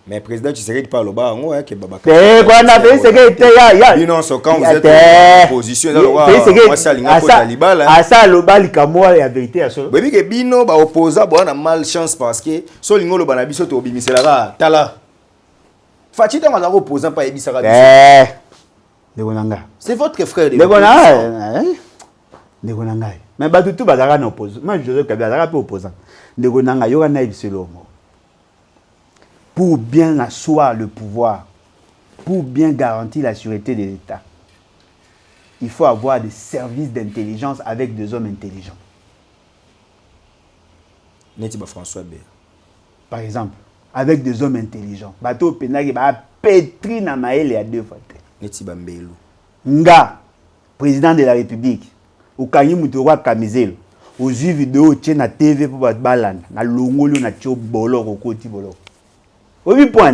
Mais président, tu serais pas le bas, on que Baba. Quand on a fait ce que était non, quand vous êtes en position dans le roi, à ça le bal kamoa la vérité à ça. Oui, que bino ba opposant bon a malchance parce que so lingo le banabiso to bimisela tala. Fati dans la opposant pas ebisara. C'est votre frère de Negonanga. Mais ba tout bazara na opposant. Moi je dis que bazara peut opposant. Negonanga yoga na ibiselo. Pour bien asseoir le pouvoir, pour bien garantir la sûreté de l'État, il faut avoir des services d'intelligence avec des hommes intelligents. Netiba François B. Par exemple, avec des hommes intelligents. Bateau Penagi va pétri na maele à 2 fois. Netiba Mbelu. Nga, président de la République, ou Kanyi Moutoura Kamizelo, aux yeux vidéo tient na TV pour battre balan, na longolo na tio bolo kokoti bolo. Oui, point.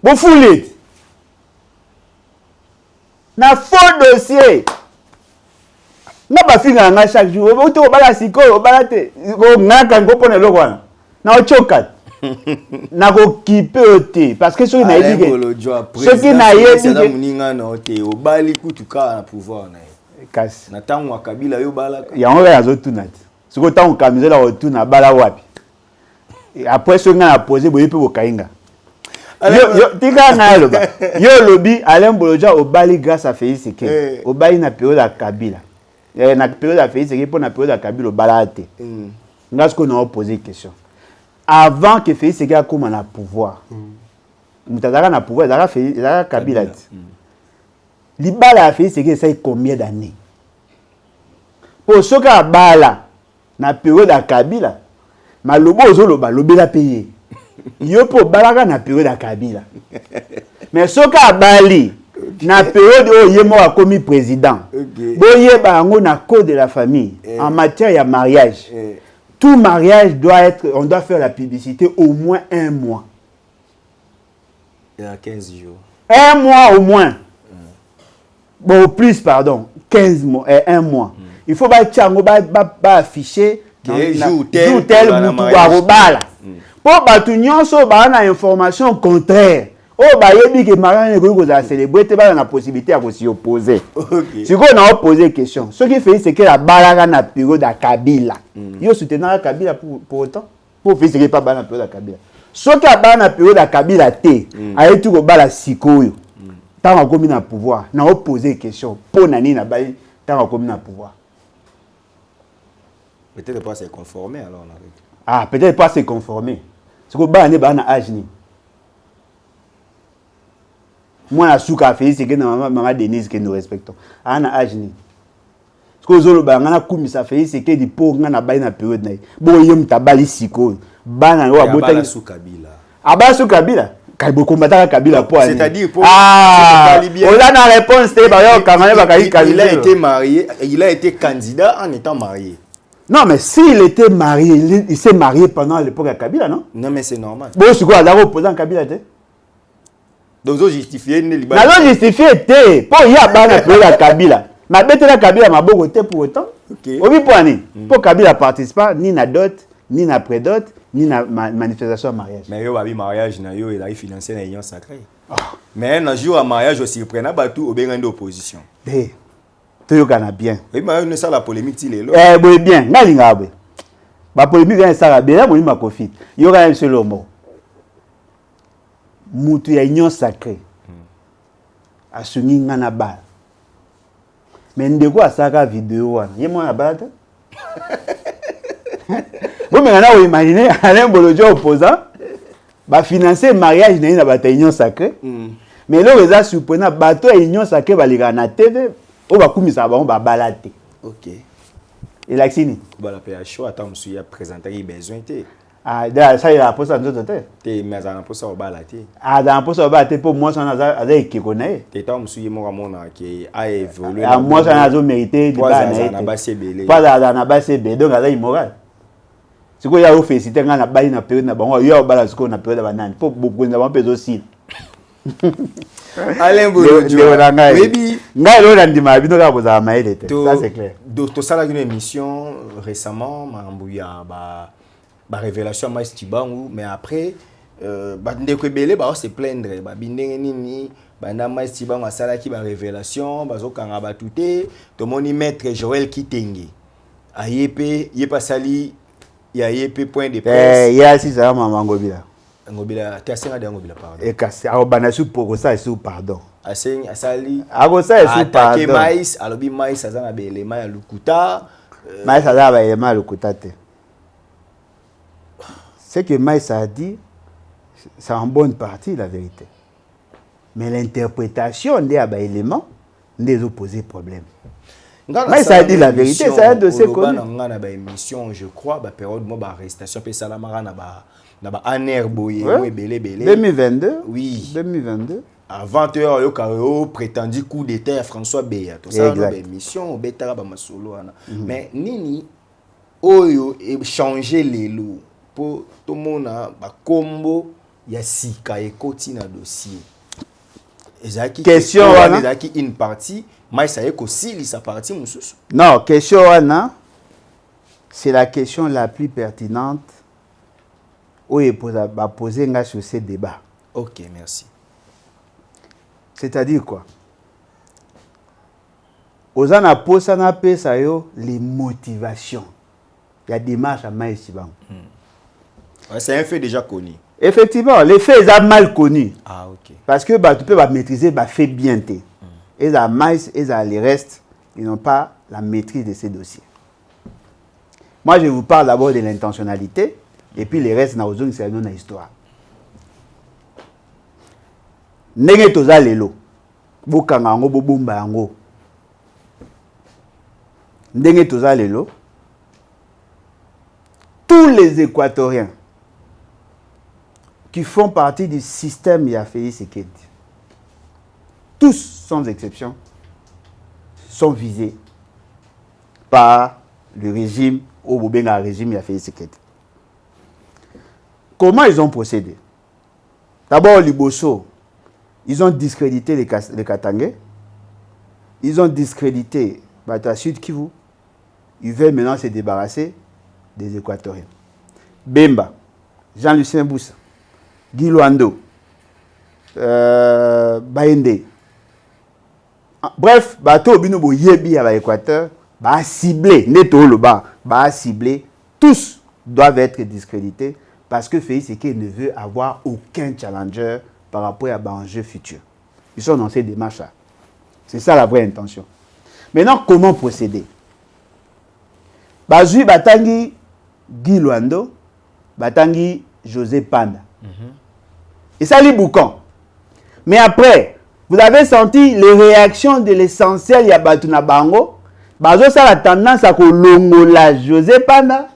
Bon foulet. Na faux dossier. Na ba finga nga chaque jour. Bo to bala siko, bala te. Ko ngaka ngo pone lo kwana. Na ochokat. Na ko kipe ote parce que ceux qui na yebi que ceux qui na yebi que muninga na ote obali kutuka na pouvoir na. Kasi. Na tangu wa Kabila yo bala. Ya on ya zo tunati. Siko tangu kamizela otuna bala wapi. Après ceux qui na poser boye pe bokainga. Yo lobby Alain Bolodjoa au Bali grâce à Félix Sekedi. Au Bali na période à Kabila. Na période à Félix Sekedi pour na période à Kabila au Balate. Parce qu'on a posé une question. Avant que Félix Sekedi comme na pouvoir. Mutazaka na pouvoir, zaka Félix, zaka Kabila. Li bala à Félix Sekedi ça combien d'années? Pour ceux qui a bala na période à Kabila, malobo ozoloba lobela payé. Yo po balaka na période à Kabila. Mais soka bali na période où yemo a commis président. Boye bango na code de la famille en matière de mariage. Tout mariage doit être, on doit faire la publicité au moins 1 mois. Il y a 15 jours. 1 mois au moins. Bon, plus pardon, 15 mois, 1 mois. Il faut ba afficher jour tel mutu wa robala. Pour batu nyonso ba na information contraire. Oh ba yebi que mariage ko za célébrer te ba na possibilité à s'y opposer. OK. Si on a posé question, ce qui fait c'est que la balaga na période à Kabila. Yo soutenant Kabila pour autant pour faire ce qui pas bala na période à Kabila. Ce qui a bala na période à Kabila te, a tout ko bala sikoyo. Tant qu'on na pouvoir, na opposer question pour nani na ba tant qu'on na pouvoir. Peut-être pas se conformer alors. Ah, peut-être pas se conformer. Ce que ba ne ba na âge ni. Moi la souka fait c'est que maman Denise que nous respectons. Ah na âge ni. Ce que zolo ba ngana kumisa fait c'est que di po ngana ba na période na. Bo yem tabali siko. Ba na wa bota sous Kabila. Ah ba sous Kabila. Kaibo combattre Kabila pour c'est-à-dire pour ah, on a la réponse te ba yo kamane ba kai Kabila. Il a été marié, il a été candidat en étant marié. Non, mais s'il était marié, il s'est marié pendant l'époque à Kabila, non? Non, mais c'est normal. Bon, c'est quoi, d'abord opposant Kabila, tu sais? Donc, vous justifiez le Liban. Non, justifié, tu pour y avoir un Kabila. Ma bête la Kabila m'a beaucoup été pour autant. Ok. Au bout pour année. Pour Kabila participe pas ni na dot, ni na prédot, ni na manifestation à mariage. Mais yo, babi mariage, na yo, il a financé la union sacrée. Mais un jour à mariage aussi, il prenait batou au bien d'opposition. Eh, tu connais bien. Oui, mais on est ça la polémique, il est là. Eh, oui, bien. Ngalinga, oui. La polémique est ça, bien, moi, ma profite. Il y aura un seul mot. Moutou ya union sacrée. Asuni ngana bal. Mais ndeko asaka vidéo wana. Yemo na bal. Vous me ngana imaginer Alain Bolodjo opposant ba financer mariage na ba union sacrée. Mais là les a surprenant bateau union sacrée ba lika na TV o ba kumisa ba on ba balate. OK. Et l'axini. Ba la PHO attends monsieur y a présenté il besoin té. Ah là ça il a posé dans notre Té mais ça na posa au balate. Ah dans posa au balate pour moi ça na avec connaît. Té tant monsieur mo ramona qui a évolué. Ah moi ça na zo mérité de ba na ba sebele. Pas na ba sebele donc ça immoral. C'est quoi y a au féliciter ngana ba na période na bango yo ba la siko na période ba nani pour beaucoup na ba peso aussi. Alain Bolodjo. Oui, ngai lo ndima bino ka boza maele te. Ça c'est clair. To sala une émission récemment mambuya ba révélation mais Tibangu mais après ba ndeko belé ba se plaindre ba bindenge nini ba na mais Tibangu asala ki ba révélation bazo kanga ba touté to moni maître Joël Kitenge ayepe yepa sali ya yepe point de presse ya si ça mama ngobila ngobila te asenga de ngobila pardon e kasi a bana su pour ça sous pardon asenga asali ako ça sous pardon attaquer mais alobi mais azana be élément ya lukuta mais ça va élément lukuta te. Ce que Maïs a dit, c'est en bonne partie la vérité. Mais l'interprétation des éléments des opposés problèmes. Maïs a dit la vérité, c'est un dossier connu. On a une émission, je crois, la période de l'arrestation, puis ça na un air boyé, belé. 2022. Oui. 2022. Avant, il y a prétendu coup d'État à François Beya. Tout ça, une émission, au Bétara, Bamasolo. Mais Nini, Oyo, changer les lots. Pour tout le monde, combo, il y a sika et koti na dossier. Question une partie, mais ça y est aussi sa partie mususu. Non, question c'est la question la plus pertinente où il va poser sur ce débat. OK, merci. C'est-à-dire quoi? Aux anapos les motivations. Il y a des démarches à Maïs Tibangu. C'est un fait déjà connu. Effectivement, les faits sont mal connus. Ah, OK. Parce que tu peux maîtriser les faits bien. Et les maïs et les restes, ils n'ont pas la maîtrise de ces dossiers. Moi, je vous parle d'abord de l'intentionnalité, et puis les restes, c'est une histoire. Ndenge toza lelo, bokanga ngo bobumba yango. Ndenge toza lelo, tous les Équatoriens qui font partie du système Yaféi Sekedi, tous sans exception, sont visés par le régime au Bobenga régime Yaféi Sekedi. Comment ils ont procédé? D'abord, Liboso, ils ont discrédité les Katangais, ils ont discrédité Bata Sud Kivu, ils veulent maintenant se débarrasser des Équatoriens. Bemba, Jean-Lucien Boussa, Guy Luando, Baende. Bref, bateau bino bo yebi à l'Équateur, ba ciblé, neto le bas, ba ciblé, tous doivent être discrédités parce que Félix Tshisekedi ne veut avoir aucun challenger par rapport à l'enjeu futur. Ils sont dans ces démarches-là. C'est ça la vraie intention. Maintenant, comment procéder? Bazui Batangi Guy Luando, Batangi José Panda. Et ça lit boucan. Mais après, vous avez senti les réactions de l'essentiel ya Batuna Bango. Bazo ça la tendance à kolongola José Panda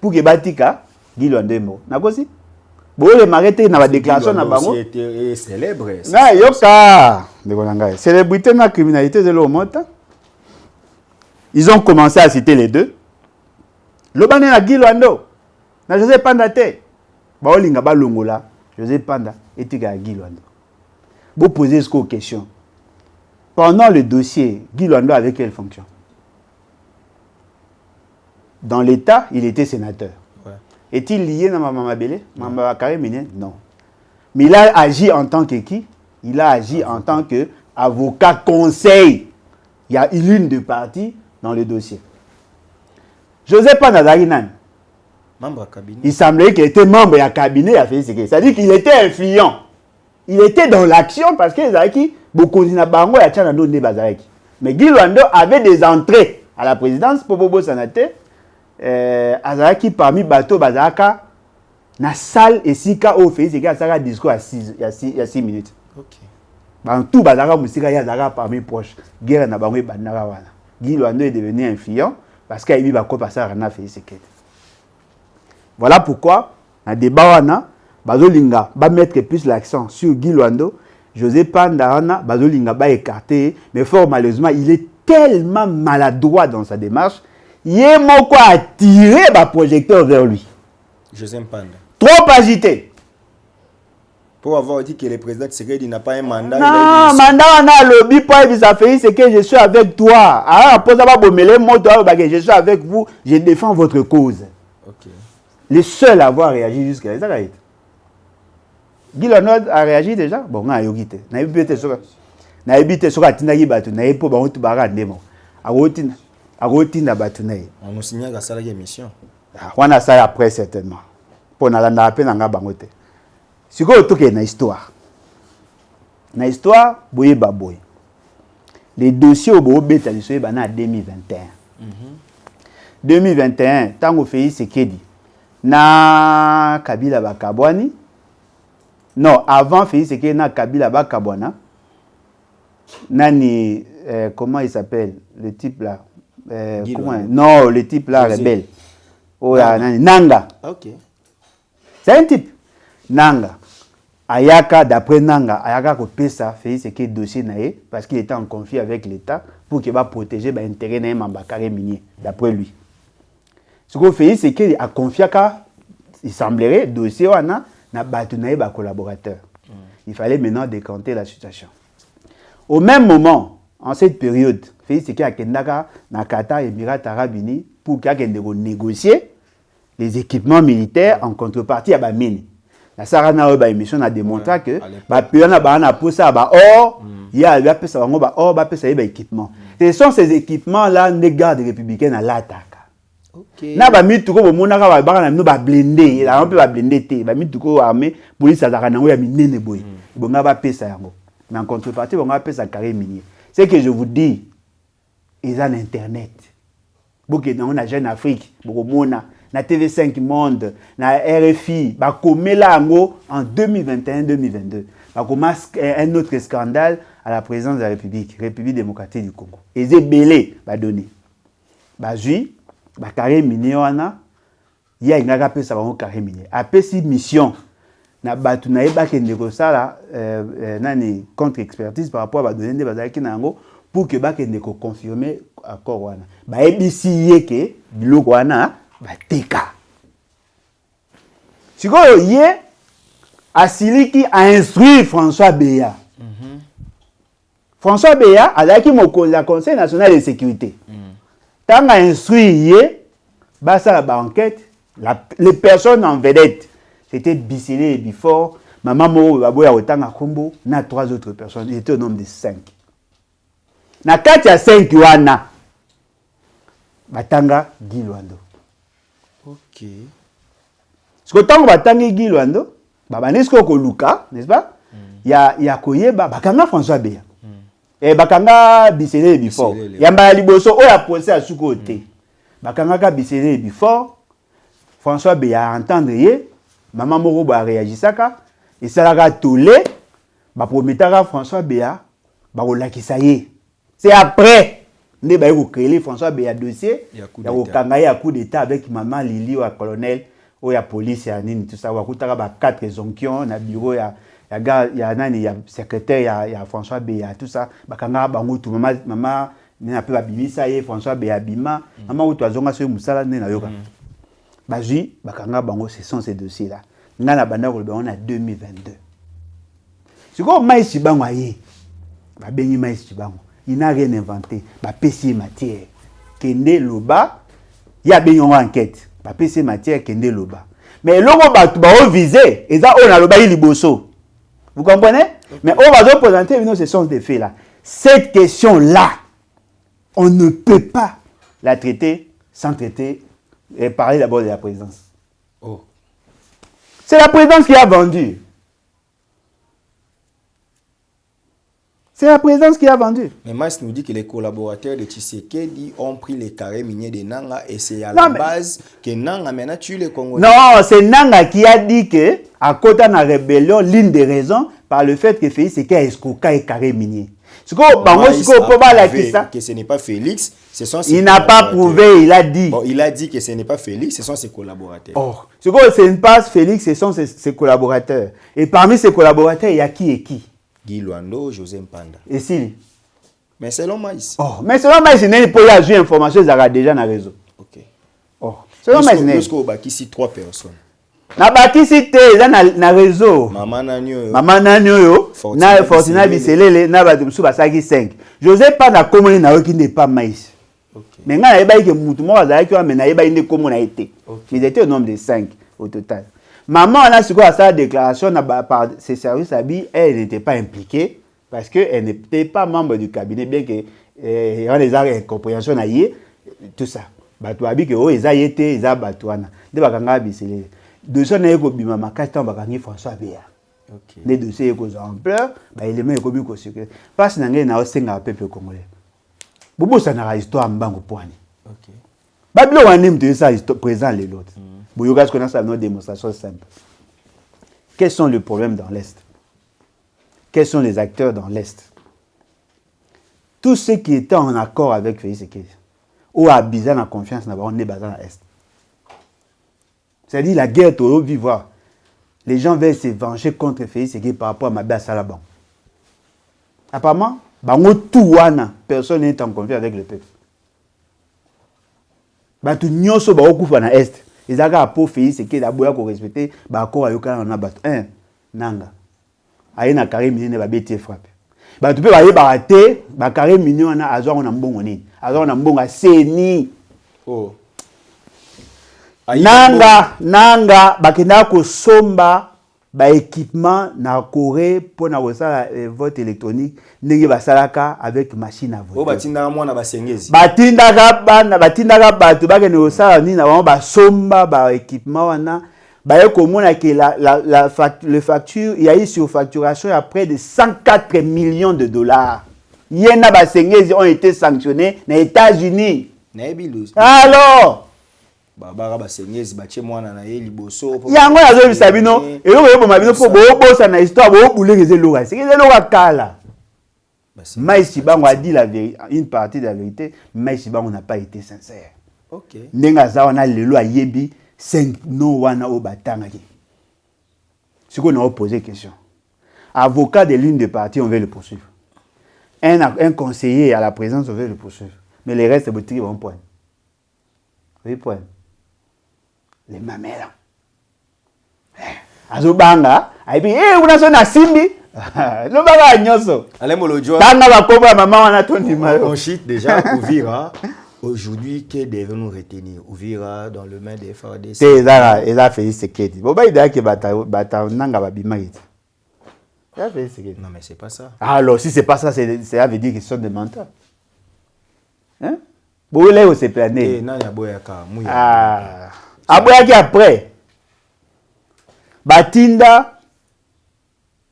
pour que Batika Guy Luando mo. Nakosi? Bon les marquer na la déclaration na Bango. C'était célèbre. Na yoka. Célébrité na criminalité de l'Omota. Ils ont commencé à citer les deux. Lobane na Guy Luando. Na José Panda te. Ba olinga ba longola José Panda et tika Guy Luando. Vous posez ce question. Pendant le dossier, Guy Luando avait quelle fonction? Dans l'État, il était sénateur. Ouais. Est-il lié à Mama Bélé? Mama Karimine? Non. Mais il a agi en tant que qui? Il a agi en tant qu'avocat conseil. Il y a une de partie dans le dossier. Joseph Panadarinan. Membre du cabinet. Il semblait qu'il était membre du cabinet. C'est-à-dire qu'il était influent. Il était dans l'action parce que Zaki, beaucoup de Bango et Tchanando ne Bazareki. Mais Guy Luando avait des entrées à la présidence pour Bobo Sanate. Azaraki parmi Bateau Bazaka, na salle et Sika au fait, c'est qu'il y a un discours il y a 6 minutes. Ok. Dans tout Bazaka Moussika, il y a parmi proches. Guerre na Bango et Bandarawana. Guy Luando est devenu influent parce qu'il y a eu Bako Passa Rana Féisekete. Voilà pourquoi, dans le débat, Bazolinga va mettre plus l'accent sur Guy Luando. José Pandarana, Bazolinga va écarter. Mais fort malheureusement, il est tellement maladroit dans sa démarche. Il est moko à tirer le projecteur vers lui. José Panda. Trop agité. Pour avoir dit que le président Tshisekedi n'a pas un mandat. Non, mandat on a le lobby pour ça fait c'est que je suis avec toi. Alors après ça va bomber moi je suis avec vous, je défends votre cause. OK. Le seul à avoir réagi jusqu'à ça. Guy Luando a réagi déjà. Bon, on a yogité. Na ebité sur atindaki batu na epo ba otu bara ndemo. Agotina batu na. On nous signale la salle d'émission. On a ça après certainement. Pour na landa pe na nga bangote. Siko otoke na histoire. Na histoire boye baboy. Les dossiers au beta lisoye bana 2021. 2021 tango Félix Tshisekedi na Kabila Bakabwani. Non, avant Félix Tshisekedi na Kabila Bakabwana. Nani comment il s'appelle le type là non, le type là rebelle. Oh nani Nanga. OK. C'est un type Nanga. Ayaka d'après Nanga, Ayaka ko pesa Félix Tshisekedi dossier naé parce qu'il était en conflit avec l'État pour qu'il va protéger l'intérêt na Mambakare minier d'après lui. Ce que Félix Tshisekedi a confié qu'à il semblerait dossier wana na batunaye ba collaborateur. Il fallait maintenant décanter la situation. Au même moment, en cette période, Félix Tshisekedi a kendaka na Qatar et Émirats Arabes Unis pour qu'il y ait négocier les équipements militaires en contrepartie à ba mine. La Sarana ba émission a démontré que ba piona ba na posa ba or il y a ba pesa bango ba or ba pesa ba équipement. Ce sont ces équipements là les gardes républicains à l'attaque. OK. Na ba mituko bo monaka ba ba na no ba blindé, la on peut ba blindé té, ba mituko armée police azaka nango ya minene boy. Bonga ba pesa yango. Mais en contrepartie bonga pesa carré minier. C'est que je vous dis ils ont internet. Boké dans la Jeune Afrique, boko mona na TV5 Monde, na RFI, ba komela yango en 2021-2022. Ba commence un autre scandale à la présidence de la République démocratique du Congo. Et c'est belé ba donné. Ba jui ba carré minier wana ya ingaka pesa bango carré minier. Apesi mission na batu na yeba kende ko sala nani contre expertise par rapport à ba donner des bazaki nango pour que ba kende ko confirmer accord wana. Ba ebisi yeke biloko wana ba teka. Sikoyo ye asiliki a instruit François Beya. François Beya azaki mokonzi ya Conseil national de sécurité. Tant a instruit, basa la enquête, les personnes en vedette. C'était Bissélé et Bifort. Maman Moro Baboya Otanga Kombo, na 3 autres personnes. Ils étaient au nombre de 5. Na 4 à 5 wana. Batanga Guy Luando. Ok. Ce que tant Batanga Guy Luando, Babanesko Koluka, n'est-ce pas? Il y a Koyeba, Bakanga François Béa. Et Bakanga Bissélé et Bifort. Il y a Liboso, il y a procès à Soukote. Bakanga Bissélé et Bifort. François Béa a entendu, Maman Moro a réagi ça. Et ça l'a tolé, promettra François Béa, c'est après, nous avons créé François Béa dossier, il y a un coup d'état avec Maman Lili ou colonel, ou la police, tout ça, il y a 4 zonkions, il y a bureau, il y a secrétaire, il y a François Béa, tout ça, Maman, n'a pas ça y est, François Béa Bima, Maman ou toi, zonga sur Moussala, n'a yoga. Baji, Bakanga Bango, ce sont ces dossiers-là. On a 2022. C'est comme Maïs Chibango aye. Béni Maïs Chibango. Il n'a rien inventé. PC matière. Kende Loba. Il y a bien une enquête. PC matière Kende Loba. Mais l'homme va viser. Et ça, on a Loba Liboso. Vous comprenez? Mais on va présenter ce sont des faits là. Cette question-là, on ne peut pas la traiter sans traiter et parler d'abord de la présidence. Oh. C'est la présidence qui a vendu. C'est la présidence qui a vendu. Mais Maïs nous dit que les collaborateurs de Tshisekedi ont pris les carrés miniers de Nanga et c'est à la base que Nanga maintenant tue les Congolais. Non, c'est Nanga qui a dit que, à côté de la rébellion, l'une des raisons, par le fait que Félix Tshisekedi a escroqué les carrés miniers. Ce que ce n'est pas Félix, ce sont ses il n'a pas prouvé, il a dit. Bon, il a dit que ce n'est pas Félix, ce sont ses collaborateurs. Oh, ce n'est pas Félix, ce sont ses collaborateurs. Et parmi ses collaborateurs, il y a qui et qui? Guy Luando, José Mpanda. Et si? Mais selon Maïs. Oh, mais selon Maïs, il n'est pas là, j'ai information, ça a déjà dans le réseau. Ok. Oh, selon Maïs, il n'est pas. Ici 3 personnes. Na baki cité na réseau. Maman Nanyo, na Fortina Biselele, na batumsu basaki 5. José pas na komoni na oki n'est pas Maïs. Mais nga na yeba ke mutu mo azala ki wa mena yeba inde komo na été. Ils étaient au nombre de 5 au total. Maman a su quoi sa déclaration par ses services abi, elle n'était pas impliquée parce que elle n'était pas membre du cabinet bien que on les a incompréhension na yé tout ça. Batu abi ke o eza yete eza batwana. De bakanga Biselele. Dossier na yeko bima makasi tan bakangi François Béa. OK. Les dossiers yeko ampleur, ba élément yeko biko secret. Parce na ngai na osenga peuple congolais. Bobo ça na histoire mbango poani. OK. Babilo wane mte ça présent les l'autre. Boyoka ce qu'on a ça nos démonstrations simples. Quels sont les problèmes dans l'Est? Quels sont les acteurs dans l'Est? Tous ceux qui étaient en accord avec Félix Tshisekedi ou à bizarre en confiance na ba on est basé dans l'Est. C'est-à-dire la guerre au vivre. Les gens veulent se venger contre Félix Tshisekedi par rapport à Mabé Salaban. Apparemment, personne n'est en confiance avec le peuple. Batu nyonso ba okufa na est. Ezaka pour Félix Tshisekedi aboya ko respecter ba accord ayokana na batu. Nanga. Aye na carré minier ba beti frappe. Batu pe ba yeba te ba carré minier na azwa na mbongo nini. Azwa na mbongo seni. Oh. Nanga bakenda ko somba ba équipement na Corée pour na wosala vote électronique ndenge basalaka avec machine à voter. O batindaka mwana basengezi. Batindaka batu bakende wosala ni na ba somba ba équipement wana ba komona que le facture il y a eu sur facturation à près de 104 millions de dollars. Yena basengezi ont été sanctionnés aux États-Unis. Alors Baba basengezi bache mwana na ye liboso yango yazo bisabino eloko yebo mabino po bobosa na histoire bo bulekeze loka c'est que loka kala Maïs Chibango a dit la vérité, une partie de la vérité. Maïs Chibango n'a pas été sincère. Ok. Nenga zawana lelo ayebi 5 no wana o batangaki. Ce qu'on a posé question. Avocat de l'une des parties, on veut le poursuivre. Un conseiller à la présidence, on veut le poursuivre. Mais les restes, c'est vont point. Oui, point. Les mamelles. Azobanga, et puis, on a son asimbi. Le baga nyoso. Allez, Molojo. Tanga ba kobra maman wana tondi mayo. On chite déjà pour vivre. Aujourd'hui, que devons-nous retenir? Ouvira dans le main des FARDC. C'est ça, et là, Félix Sekedi. Bon, bah, il y a que bata nanga babima. Non, mais c'est pas ça. Alors, si c'est pas ça, ça veut dire qu'ils sont des menteurs. Hein? Bon, là, on s'est plané. Non, il y a Boyaka. Ah. Aboyaki après. Batinda,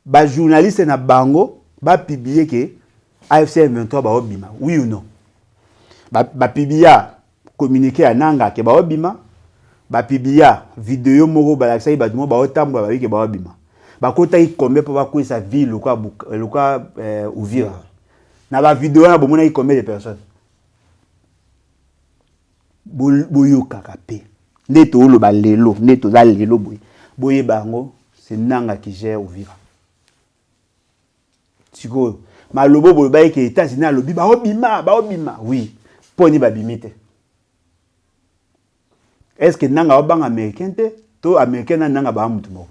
ba journaliste na bango, ba publier que AFC M23 ba obima. Oui ou non? Ba publier communiquer à Nanga que ba obima. Ba publier vidéo moko ba lakisa ba dumo ba otambwa ba ke ba obima. Ba kota yi combien pour ba ko sa ville loka Uvira. Na ba vidéo na bomona yi combien de personnes? Boyoka kapé. Neto lo ba lelo, neto za lelo boy. Boye bango, c'est Nanga qui gère Uvira. Siko, malobo boy ba ke États-Unis a lobi ba obima. Oui, poni ba bimite. Est-ce que Nanga obang américain te? To américain na Nanga ba mutu mo.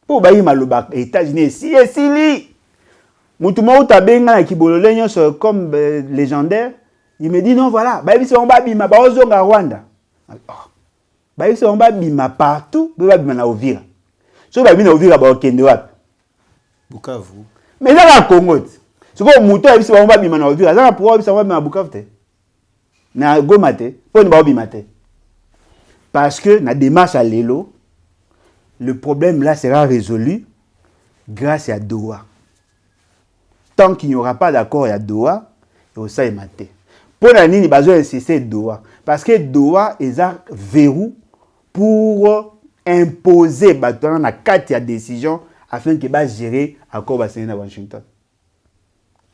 Po ba yi maloba États-Unis si li. Mutu mo tabenga na kibolole nyonso comme légendaire. Il me dit non voilà, ba biso on ba bima ba ozonga Rwanda. Ba biso on ba bima partout, ba bima na Uvira. So ba bima na Uvira ba okende wapi? Bukavu. Mais là la Congo. So ko muto ba biso on ba bima na Uvira, ça pour biso on ba bima na Bukavu te. Na Goma te, po ba bima te. Parce que na démarche à Lelo, le problème là sera résolu grâce à Doha. Tant qu'il n'y aura pas d'accord à Doha, au ça est maté. Pour la nini besoin insister Doha parce que Doha est un verrou pour imposer dans la carte de décision afin que va gérer accord basé à Washington.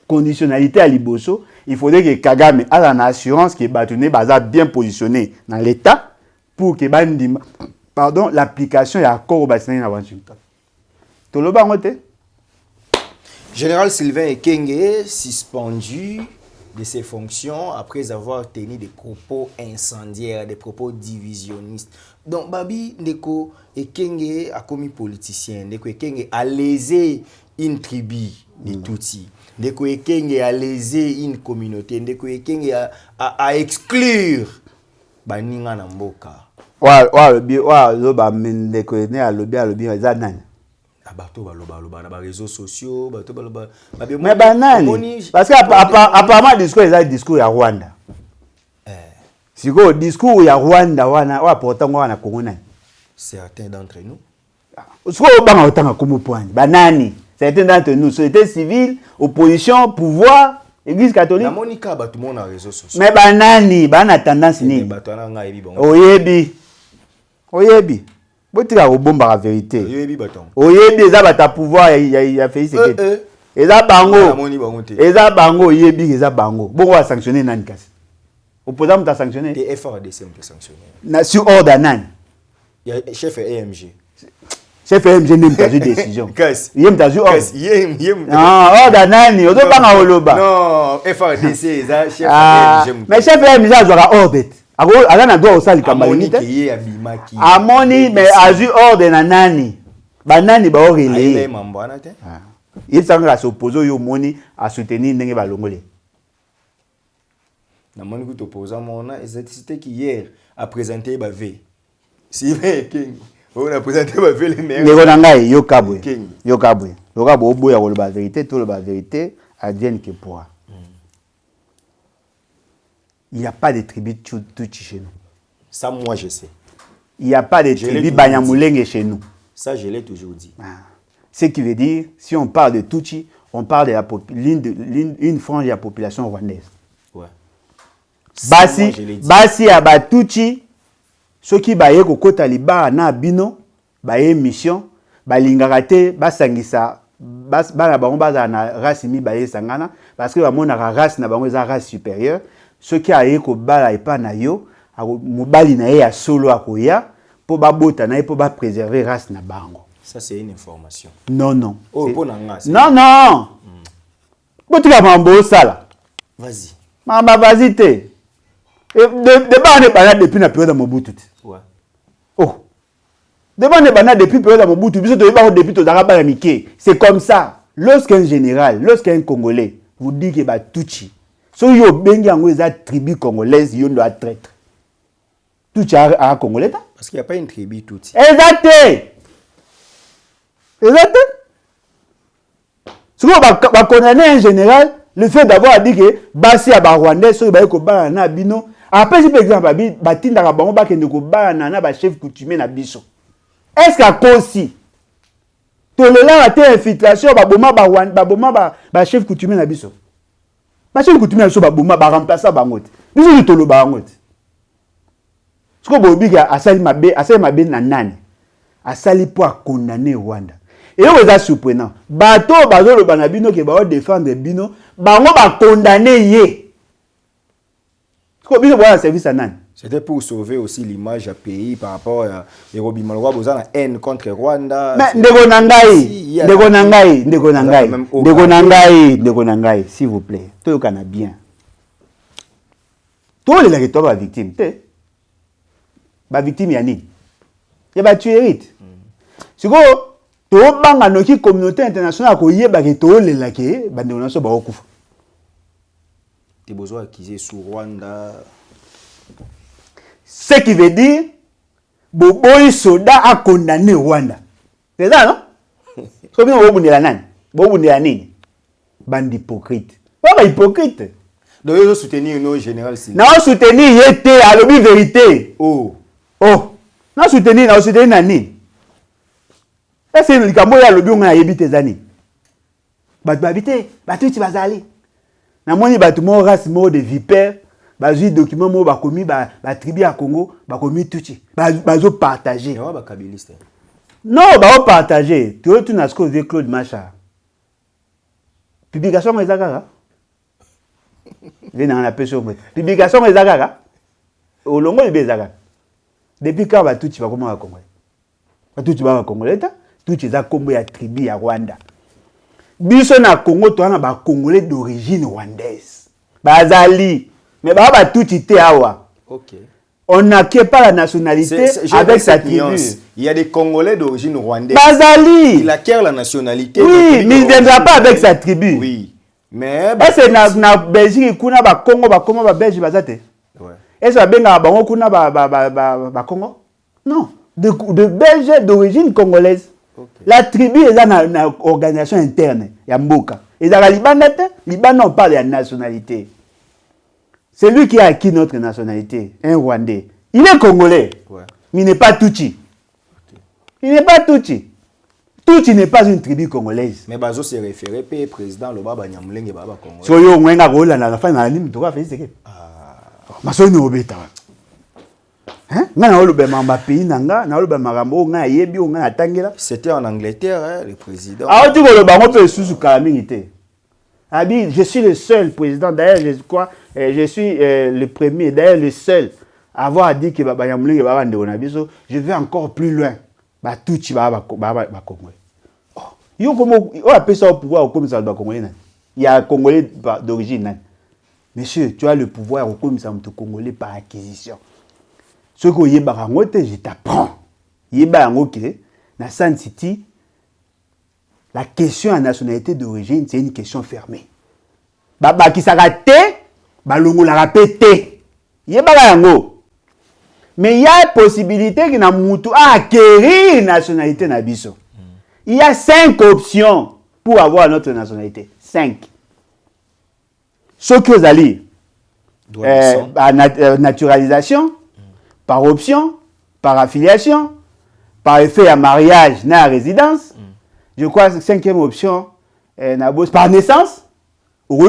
Conditionnalité à Liboso, il faudrait que Kagame ait une assurance que Batoune baza bien positionné dans l'État pour que l'application de l'accord basé à Washington. Tout le monde. Général Sylvain Ekenge suspendu de ses fonctions après avoir tenu des propos incendiaires, des propos divisionnistes. Donc, Babi Ndeko Ekenge a commis politicien. Ndeko Ekenge a lésé une tribu de Tutsi. Ndeko Ekenge a lésé une communauté. Ndeko Ekenge a exclure Baninga Namboka. Ndeko Ekenge a lobby Zanan. Bato baloba na réseaux sociaux, bato baloba. Mais banani parce que apparemment discours est un discours à Rwanda. Si go discours ya Rwanda wana wa pourtant wana Congo na. Certains d'entre nous. So banga otanga comme point. Banani, certains d'entre nous, société civile, opposition, pouvoir, église catholique. Na monika bato mona réseaux sociaux. Mais banani, bana tendance ni. Bato na nga yebi bongo. Oyebi. Botika robomba la vérité. Oyebi baton. Oyebi eza bata pouvoir ya Félix Sekedi. Eza bango. Eza bango oyebi eza bango. Bongo a sanctionner nani kasi. Opposant muta sanctionner. Te FARDC peut sanctionner. Na sur ordre nani. Il y a chef AMG. Chef AMG n'est pas une décision. Kasi. Yem ta ju ordre. Yem. Ah, ordre nani, ozo banga oloba. Non, FARDC eza chef AMG. Mais chef AMG a droit ordre. Azana doit osali kambalini te. Amoni mais azu ordre na nani. Banani ba orele. Ile mambo ana te. Il sanga s'opposer yo moni à soutenir ndenge ba longole. Na moni ko t'opposa mona c'était qui hier a présenté ba V. Si King. On a présenté ba V les meilleurs. Ndeko nangai yo kabwe. Yo kabwe. Yo kabwe oboya ko ba vérité, tout le ba vérité advienne que pourra. Il n'y a pas de tribu Tutsi chez nous. Ça, moi, je sais. Il n'y a pas de tribu Banyamulenge chez nous. Ça, je l'ai toujours dit. Ce qui veut dire, si on parle de Tutsi, on parle de une frange de la population rwandaise. Ouais. Basi ya Tutsi, ceux qui baye koko taliba na bino, baye mission, balingaka te, basangisa, bana bango baza na race mi baye sangana, parce que bamona race na bango eza race supérieure. Ceux qui a ko bala epa na yo, mobali na ya solo akoya po ba bota na po ba préserver race na bango. Ça c'est une information. Non. Oh pour nanga. Non. Botika mambo sala. Vas-y. Mama vas-y te. Débat ne pas depuis la période de Mobutu. Ouais. Oh. Débat ne pas depuis la période de Mobutu, biso to ba depuis to daraba ya mike. C'est comme ça. Lorsqu'un général, lorsqu'un Congolais vous dit que ba Tutsi So yo bengi yango eza tribu congolaise yo ndo a traître. Tout à congolais. Parce qu'il n'y a pas une tribu tout. Exact. Ce qu'on va condamner en général, le fait d'avoir dit que Bassi à Rwandais, so ba ko ba na bino. Après par exemple abi batinda ka bango ba ke ndeko ba na ba chef coutumier na biso. Est-ce qu'à cause to le la te infiltration ba boma ba Rwanda ba boma ba chef coutumier na biso. Ba chef coutumier na so ba boma ba remplacer bango te. Biso to lo ba bango te. Ce qu'on bobi ka asali mabe na nani. Asali pour condamner Rwanda. Et on est surprenant. Bateau bazolo banabino ke ba défendre bino, bango ba condamner ye. Ko bino ba service à nani. C'était pour sauver aussi l'image du pays par rapport à Robi Malwa bozana haine contre Rwanda. Mais ndeko nangai, s'il vous plaît. Toi kana bien. Toi les to ba victime, te. Ba victime ya nini? Ya ba tuerite. Siko to banga noki communauté internationale ko yeba ke to le la ke bande na so ba okufa. T'es besoin d'acquiser sur Rwanda. Ce qui veut dire boboy soda a condamné Rwanda. C'est ça non? So bien obundela nani? Bobundela nini? Bande hypocrite. Pas hypocrite. Donc ils soutenir nos général Sylvie. Na soutenir yete à l'obi vérité. Oh. Na soutenir nani? Est-ce que le Cambo ya lobi on a yebite zani? Bat babité, batuti bazali. Na moni batu mo race mo de vipère, bazui document mo ba komi ba tribu à Congo, ba komi tuti. Bazo partager. Non, ba kabiliste. Non, ba partager. Tu retournes à ce que veut Claude Macha. Publication ezakaka. Vena na peso mo. Publication ezakaka. Olongo libezaka. Depuis quand ba tuti ba komo ba Congo? Ba tuti ba Congolais ta? Tuti za kombo ya tribu ya Rwanda. Biso na Congo to na ba Congolais d'origine rwandaise. Bazali. Mais ba tuti te awa. OK. On n'acquiert pas la nationalité avec sa tribu. Il y a des Congolais d'origine rwandaise. Bazali. Il acquiert la nationalité. Oui, mais il ne viendra pas avec sa tribu. Oui. Mais est-ce que na Belgique kuna ba Congo ba comment ba Belgique bazate? Ouais. Est-ce que benga bango kuna ba Congo? Non, de Belges d'origine congolaise. Okay. La tribu est dans une organisation interne, ya mboka. Et dans la Liban on parle de nationalité. C'est lui qui a acquis notre nationalité, un Rwandais. Il est congolais. Ouais. Mais il n'est pas Tutsi. Okay. Il n'est pas Tutsi. Tutsi n'est pas une tribu congolaise. Mais bazo se référé pe président le baba Nyamulenge baba congolais. So yo mwenga rola na fin na ligne to ka fait c'est. Maso ni obeta. Hein? Nga na oloba mamba pays nanga, na oloba marambo nga yebi nga na tangela. C'était en Angleterre hein, le président. Ah tu oloba ngo pe susu kalamingité. Abi, je suis le seul président d'ailleurs, je crois, je suis le premier d'ailleurs le seul à avoir dit que baba Nyamulenge baba ndona biso, je vais encore plus loin. Ba tuchi baba Congolais. Yo comment on appelle ça au pouvoir comme ça ba Congolais. Il y a Congolais d'origine. Monsieur, tu as le pouvoir comme ça me Congolais par acquisition. Ce que yeba ngote, je t'apprends. Yeba ngoke na San City, la question à nationalité d'origine, c'est une question fermée. Baba ki sakate, ba longo la rapete. Yeba yango. Mais il y a une possibilité que na mutu a acquérir une nationalité na biso. Il y a 5 options pour avoir notre nationalité. 5. Ce que vous allez naturalisation, par option, par affiliation, par effet à mariage, na résidence. Je crois que 5e option, par naissance, ou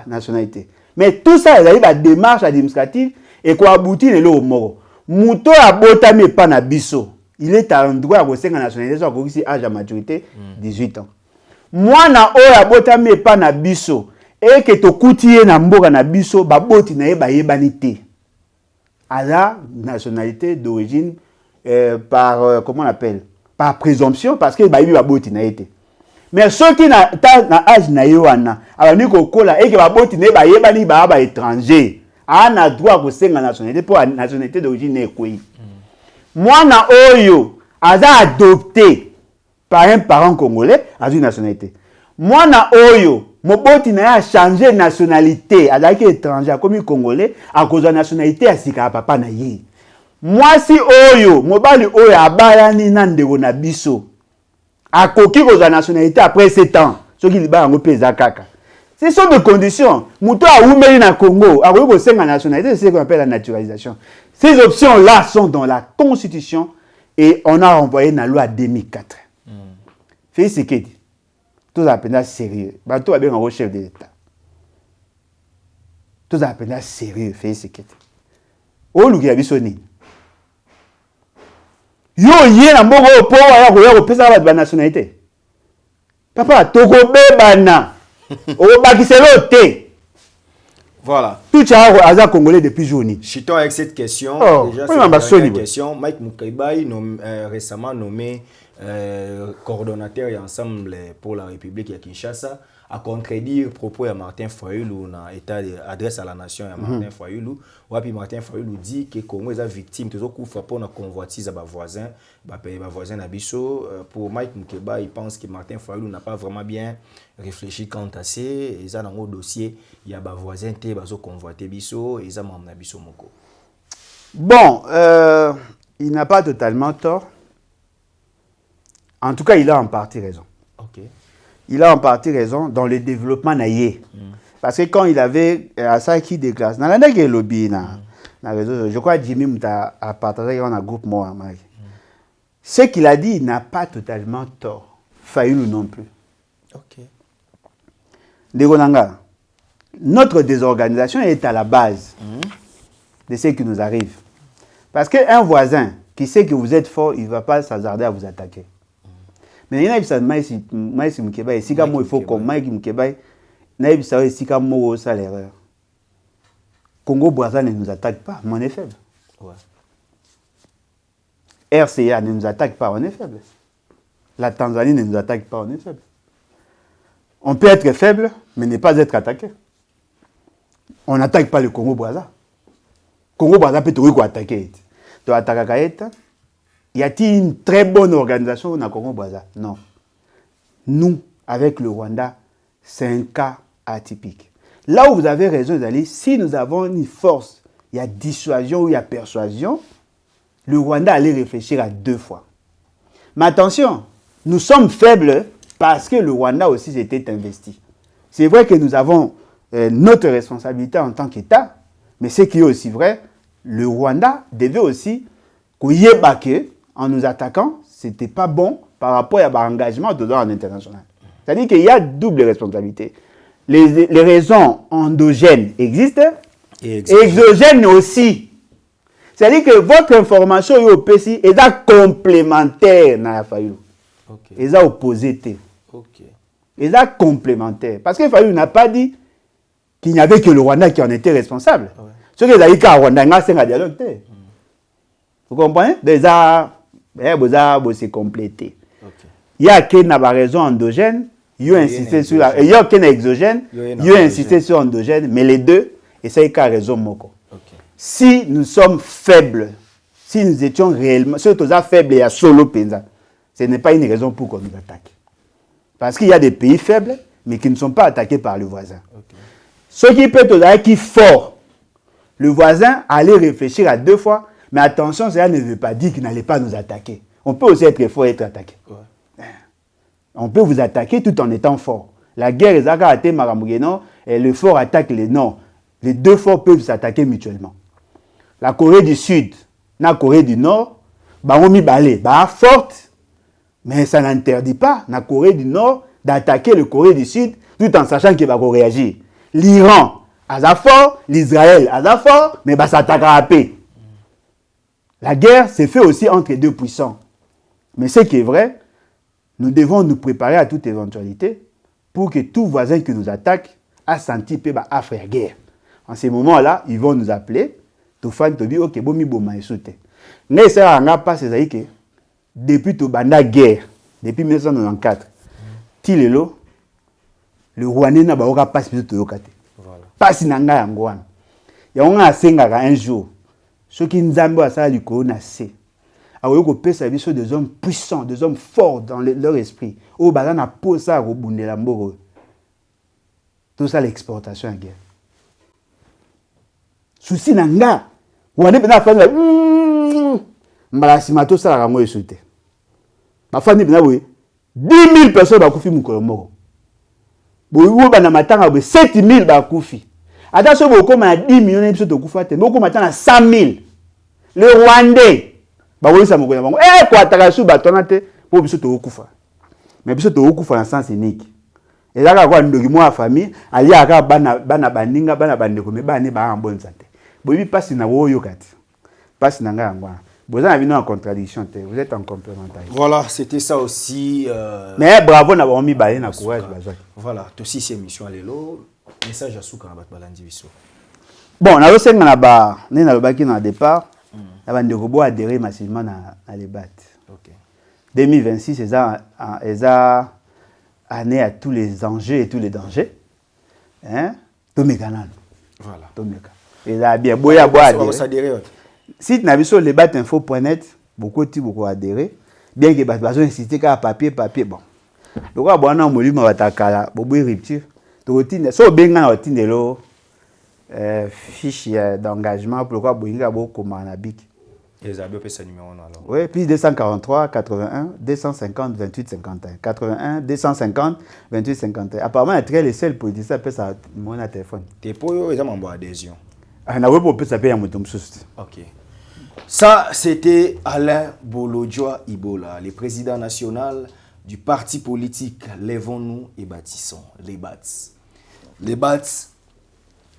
nationalité. Mais tout ça, il y a une démarche administrative et quoi aboutit le moro. Mouto a botami pas na biso. Il est en droit à la nationalité, soit à âge à maturité, 18 ans. Moi, na o a botami pas na biso. Et que to koutiye na mboka na biso, ba boti na yeba yebanité. À la nationalité d'origine, par, comment on appelle? Par présomption, parce que ba yebi ba boti na été. Mais ceux qui na âge na yoana, alors ni ko kola, et que ba boti na yeba yebani ba étranger. A droit à la nationalité pour la nationalité d'origine ekoi. Moi na oyo aza adopté par un parent congolais à une nationalité. Moi na oyo moboti na a changé nationalité azalaki étranger comme congolais à cause de la nationalité ya sika papa na ye mwasi oyo mobali oyo abayani na ndeko na biso akoki kozwa nationalité après 7 ans soki libala yango mpe eza kaka. Ce sont des conditions. Mouto a oumeli na Congo, a voulu que la nationalité, c'est ce qu'on appelle la naturalisation. Ces options-là sont dans la Constitution et on a renvoyé la loi 2004. Félix Sekedi, tout ça appelle sérieux. Tout a bien un chef de l'État. Tout ça appelle sérieux, Félix Sekedi. Oh, l'ouki a bisoni. Yo, yé na mbongo po ya ko pesa la nationalité. Papa, toko bebana. Voilà. Tout ça a congolais depuis journée. Chitons avec cette question. Déjà, c'est une question. Mike Moukaibaï, récemment nommé coordonnateur et ensemble pour la République à Kinshasa, a contredire propos de Martin Fayulu dans l'état d'adresse à la nation à Martin Fayulu. Puis Martin Fayulu dit que Congo est victime de coup frappant la convoitise à ses voisins, voisins Abisso. Pour Mike Moukeba, il pense que Martin Fayulu n'a pas vraiment bien réfléchi quant à ça. Ils ont dans le dossier, il y a des voisins qui ont convoité Bisso, ils ont membre Bisso Moko. Bon, il n'a pas totalement tort. En tout cas, il a en partie raison. Ok. Il a en partie raison dans le développement naïe. Parce que quand il avait à ça qui déclasse, dans la lobby, je crois que Jimmy a partagé dans un groupe moi. Ce qu'il a dit, il n'a pas totalement tort. Fayulu non plus. Ok. Degonanga, notre désorganisation est à la base de ce qui nous arrive. Parce qu'un voisin qui sait que vous êtes fort, il ne va pas s'hasarder à vous attaquer. Mais il y a des gens qui ont dit si il faut comme Mike Mukeba, il y a des gens qui ont dit l'erreur. Congo Brazza ne nous attaque pas, mais on est faible. Ouais. RCA ne nous attaque pas, on est faible. La Tanzanie ne nous attaque pas, on est faible. On peut être faible, mais ne pas être attaqué. On n'attaque pas le Congo Brazza. Congo Brazza peut toujours attaquer. Donc attaquer. Y a-t-il une très bonne organisation au Congo Brazza? Non. Nous, avec le Rwanda, c'est un cas atypique. Là où vous avez raison, Zali, si nous avons une force, il y a dissuasion ou il y a persuasion, le Rwanda allait réfléchir à 2 fois. Mais attention, nous sommes faibles parce que le Rwanda aussi s'était investi. C'est vrai que nous avons notre responsabilité en tant qu'État, mais ce qui est aussi vrai, le Rwanda devait aussi en nous attaquant, ce n'était pas bon par rapport à l'engagement de l'ordre international. C'est-à-dire qu'il y a double responsabilité. Les raisons endogènes existent et exogènes aussi. C'est-à-dire que votre information est au PC est complémentaire dans la Fayulu. Et ça opposé. Et ça complémentaire. Parce que Fayulu n'a pas dit qu'il n'y avait que le Rwanda qui en était responsable. Ce que les Rwanda, c'est un dialogue. Vous comprenez? Déjà, c'est complété. Il y a qui n'a pas raison endogène, il y a insisté sur la. Il y a qui n'a exogène, il y a insisté sur endogène, mais les deux, et ça y a raison moko. Si nous sommes faibles, si nous étions réellement, surtout faibles et à solo penza, ce n'est pas une raison pour qu'on nous attaque. Parce qu'il y a des pays faibles, mais qui ne sont pas attaqués par le voisin. Ce qui peut être qui fort, le voisin allait réfléchir à 2 fois. Mais attention, cela ne veut pas dire qu'il n'allait pas nous attaquer. On peut aussi être fort et être attaqué. On peut vous attaquer tout en étant fort. La guerre est à et le fort attaque les non. Les 2 forts peuvent s'attaquer mutuellement. La Corée du Sud, la Corée du Nord, forte, mais ça n'interdit pas la Corée du Nord d'attaquer le Corée du Sud tout en sachant qu'il va réagir. L'Iran a fort, l'Israël a fort, mais ça s'attaquera à paix. La guerre s'est faite aussi entre 2 puissants. Mais ce qui est vrai, nous devons nous préparer à toute éventualité pour que tout voisin qui nous attaque a senti que c'est la guerre. En ce moment-là, ils vont nous appeler. Ok, bomi boma esoute. Mais ça n'a pas c'est que depuis la guerre, depuis 1994, Tilelo, le Rwandais n'a pas passé de Toyokate. Pas si nanga yangwana. Yanga asengaka un jour. Ceux qui nous ont ça du corona, c'est. Alors, on peut servir sur des hommes puissants, des hommes forts dans leur esprit. Au bazar n'a pas ça au bout de la mort. Tout ça, l'exportation en guerre. Souci nanga. Ou on est bien à faire Mbalasima, tout ça, la ramo est sauté. Ma famille, 10 000 personnes ont koufi moukolomoko. Bouyou banamatanga 7 000 ba koufi. Attention, beaucoup ma 10 millions de personnes koufa te. Beaucoup maintenant 100 000. Le Rwandais. Ba oui ça moukola bango. Eh quoi takasu batonate pour biso to koufa. Mais biso to koufa en sens unique. Et là quoi ndoki moi famille, ali aka bana baninga bana bandeko me bana ba en bonne santé. Boyi passe na woyo kati. Passe na nga ngwa. Vous avez en contradiction, vous êtes en complémentarité. Voilà, c'était ça aussi. Mais bravo d'avoir mis baïe na courage. Voilà, aussi ces missions lélo. Message à Souka na Balandi Bisso. Bon, on a aussi na ba, né na baki na départ. La bande de robots adhéré massivement à les battre. OK. 2026 c'est année à tous les enjeux et tous les dangers. Hein? Tout mécanan. Voilà. Tout mécanan. Et là bien boya boya. On va s'adhérer. Site na biso lebatinfo.net, beaucoup adhéré. Bien que bazo inciter qu'à papier bon. Donc à bon molimo batakala, bobo rupture. To routine so benga na routine lo fiche d'engagement pour quoi boinga bo komana bik. Les abio pe sa numéro alors. Oui, puis 243 81 250 28 51. 81 250 28 51. Apparemment très les seuls politiciens peut ça mon téléphone. T'es pour eux ils ont adhésion. Ah na webo peut ça payer mon tom sous. OK. Ça, c'était Alain Bolodjoa Ibola, le président national du parti politique Lèvons-nous et bâtissons, les BATS. Les BATS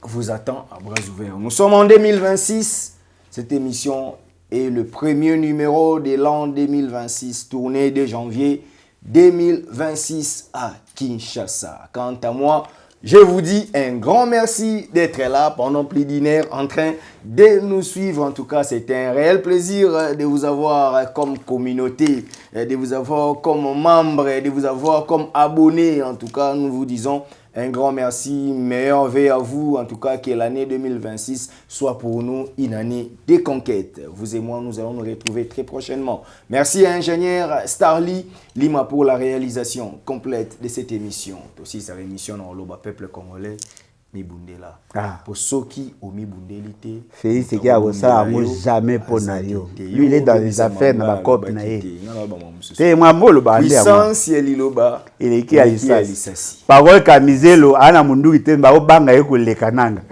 vous attend à bras ouverts. Nous sommes en 2026. Cette émission est le premier numéro de l'an 2026, tournée de janvier 2026 à Kinshasa. Quant à moi, je vous dis un grand merci d'être là pendant plus d'une heure en train de nous suivre. En tout cas, c'est un réel plaisir de vous avoir comme communauté, de vous avoir comme membre, de vous avoir comme abonné. En tout cas, nous vous disons un grand merci, meilleur vœu à vous. En tout cas, que l'année 2026 soit pour nous une année de conquête. Vous et moi, nous allons nous retrouver très prochainement. Merci à ingénieur Starly Lima pour la réalisation complète de cette émission. Aussi, cette émission dans le peuple congolais. Mibundela. Pour ceux qui ont Mibundelité. Félix c'est qu'il a ça jamais pour naïo. Lui il est dans les affaires dans la COP naïe. C'est moi molo ba puissance liloba. Il est qui a ça. Parole kamizelo ana mundu itemba obanga eko lekananga.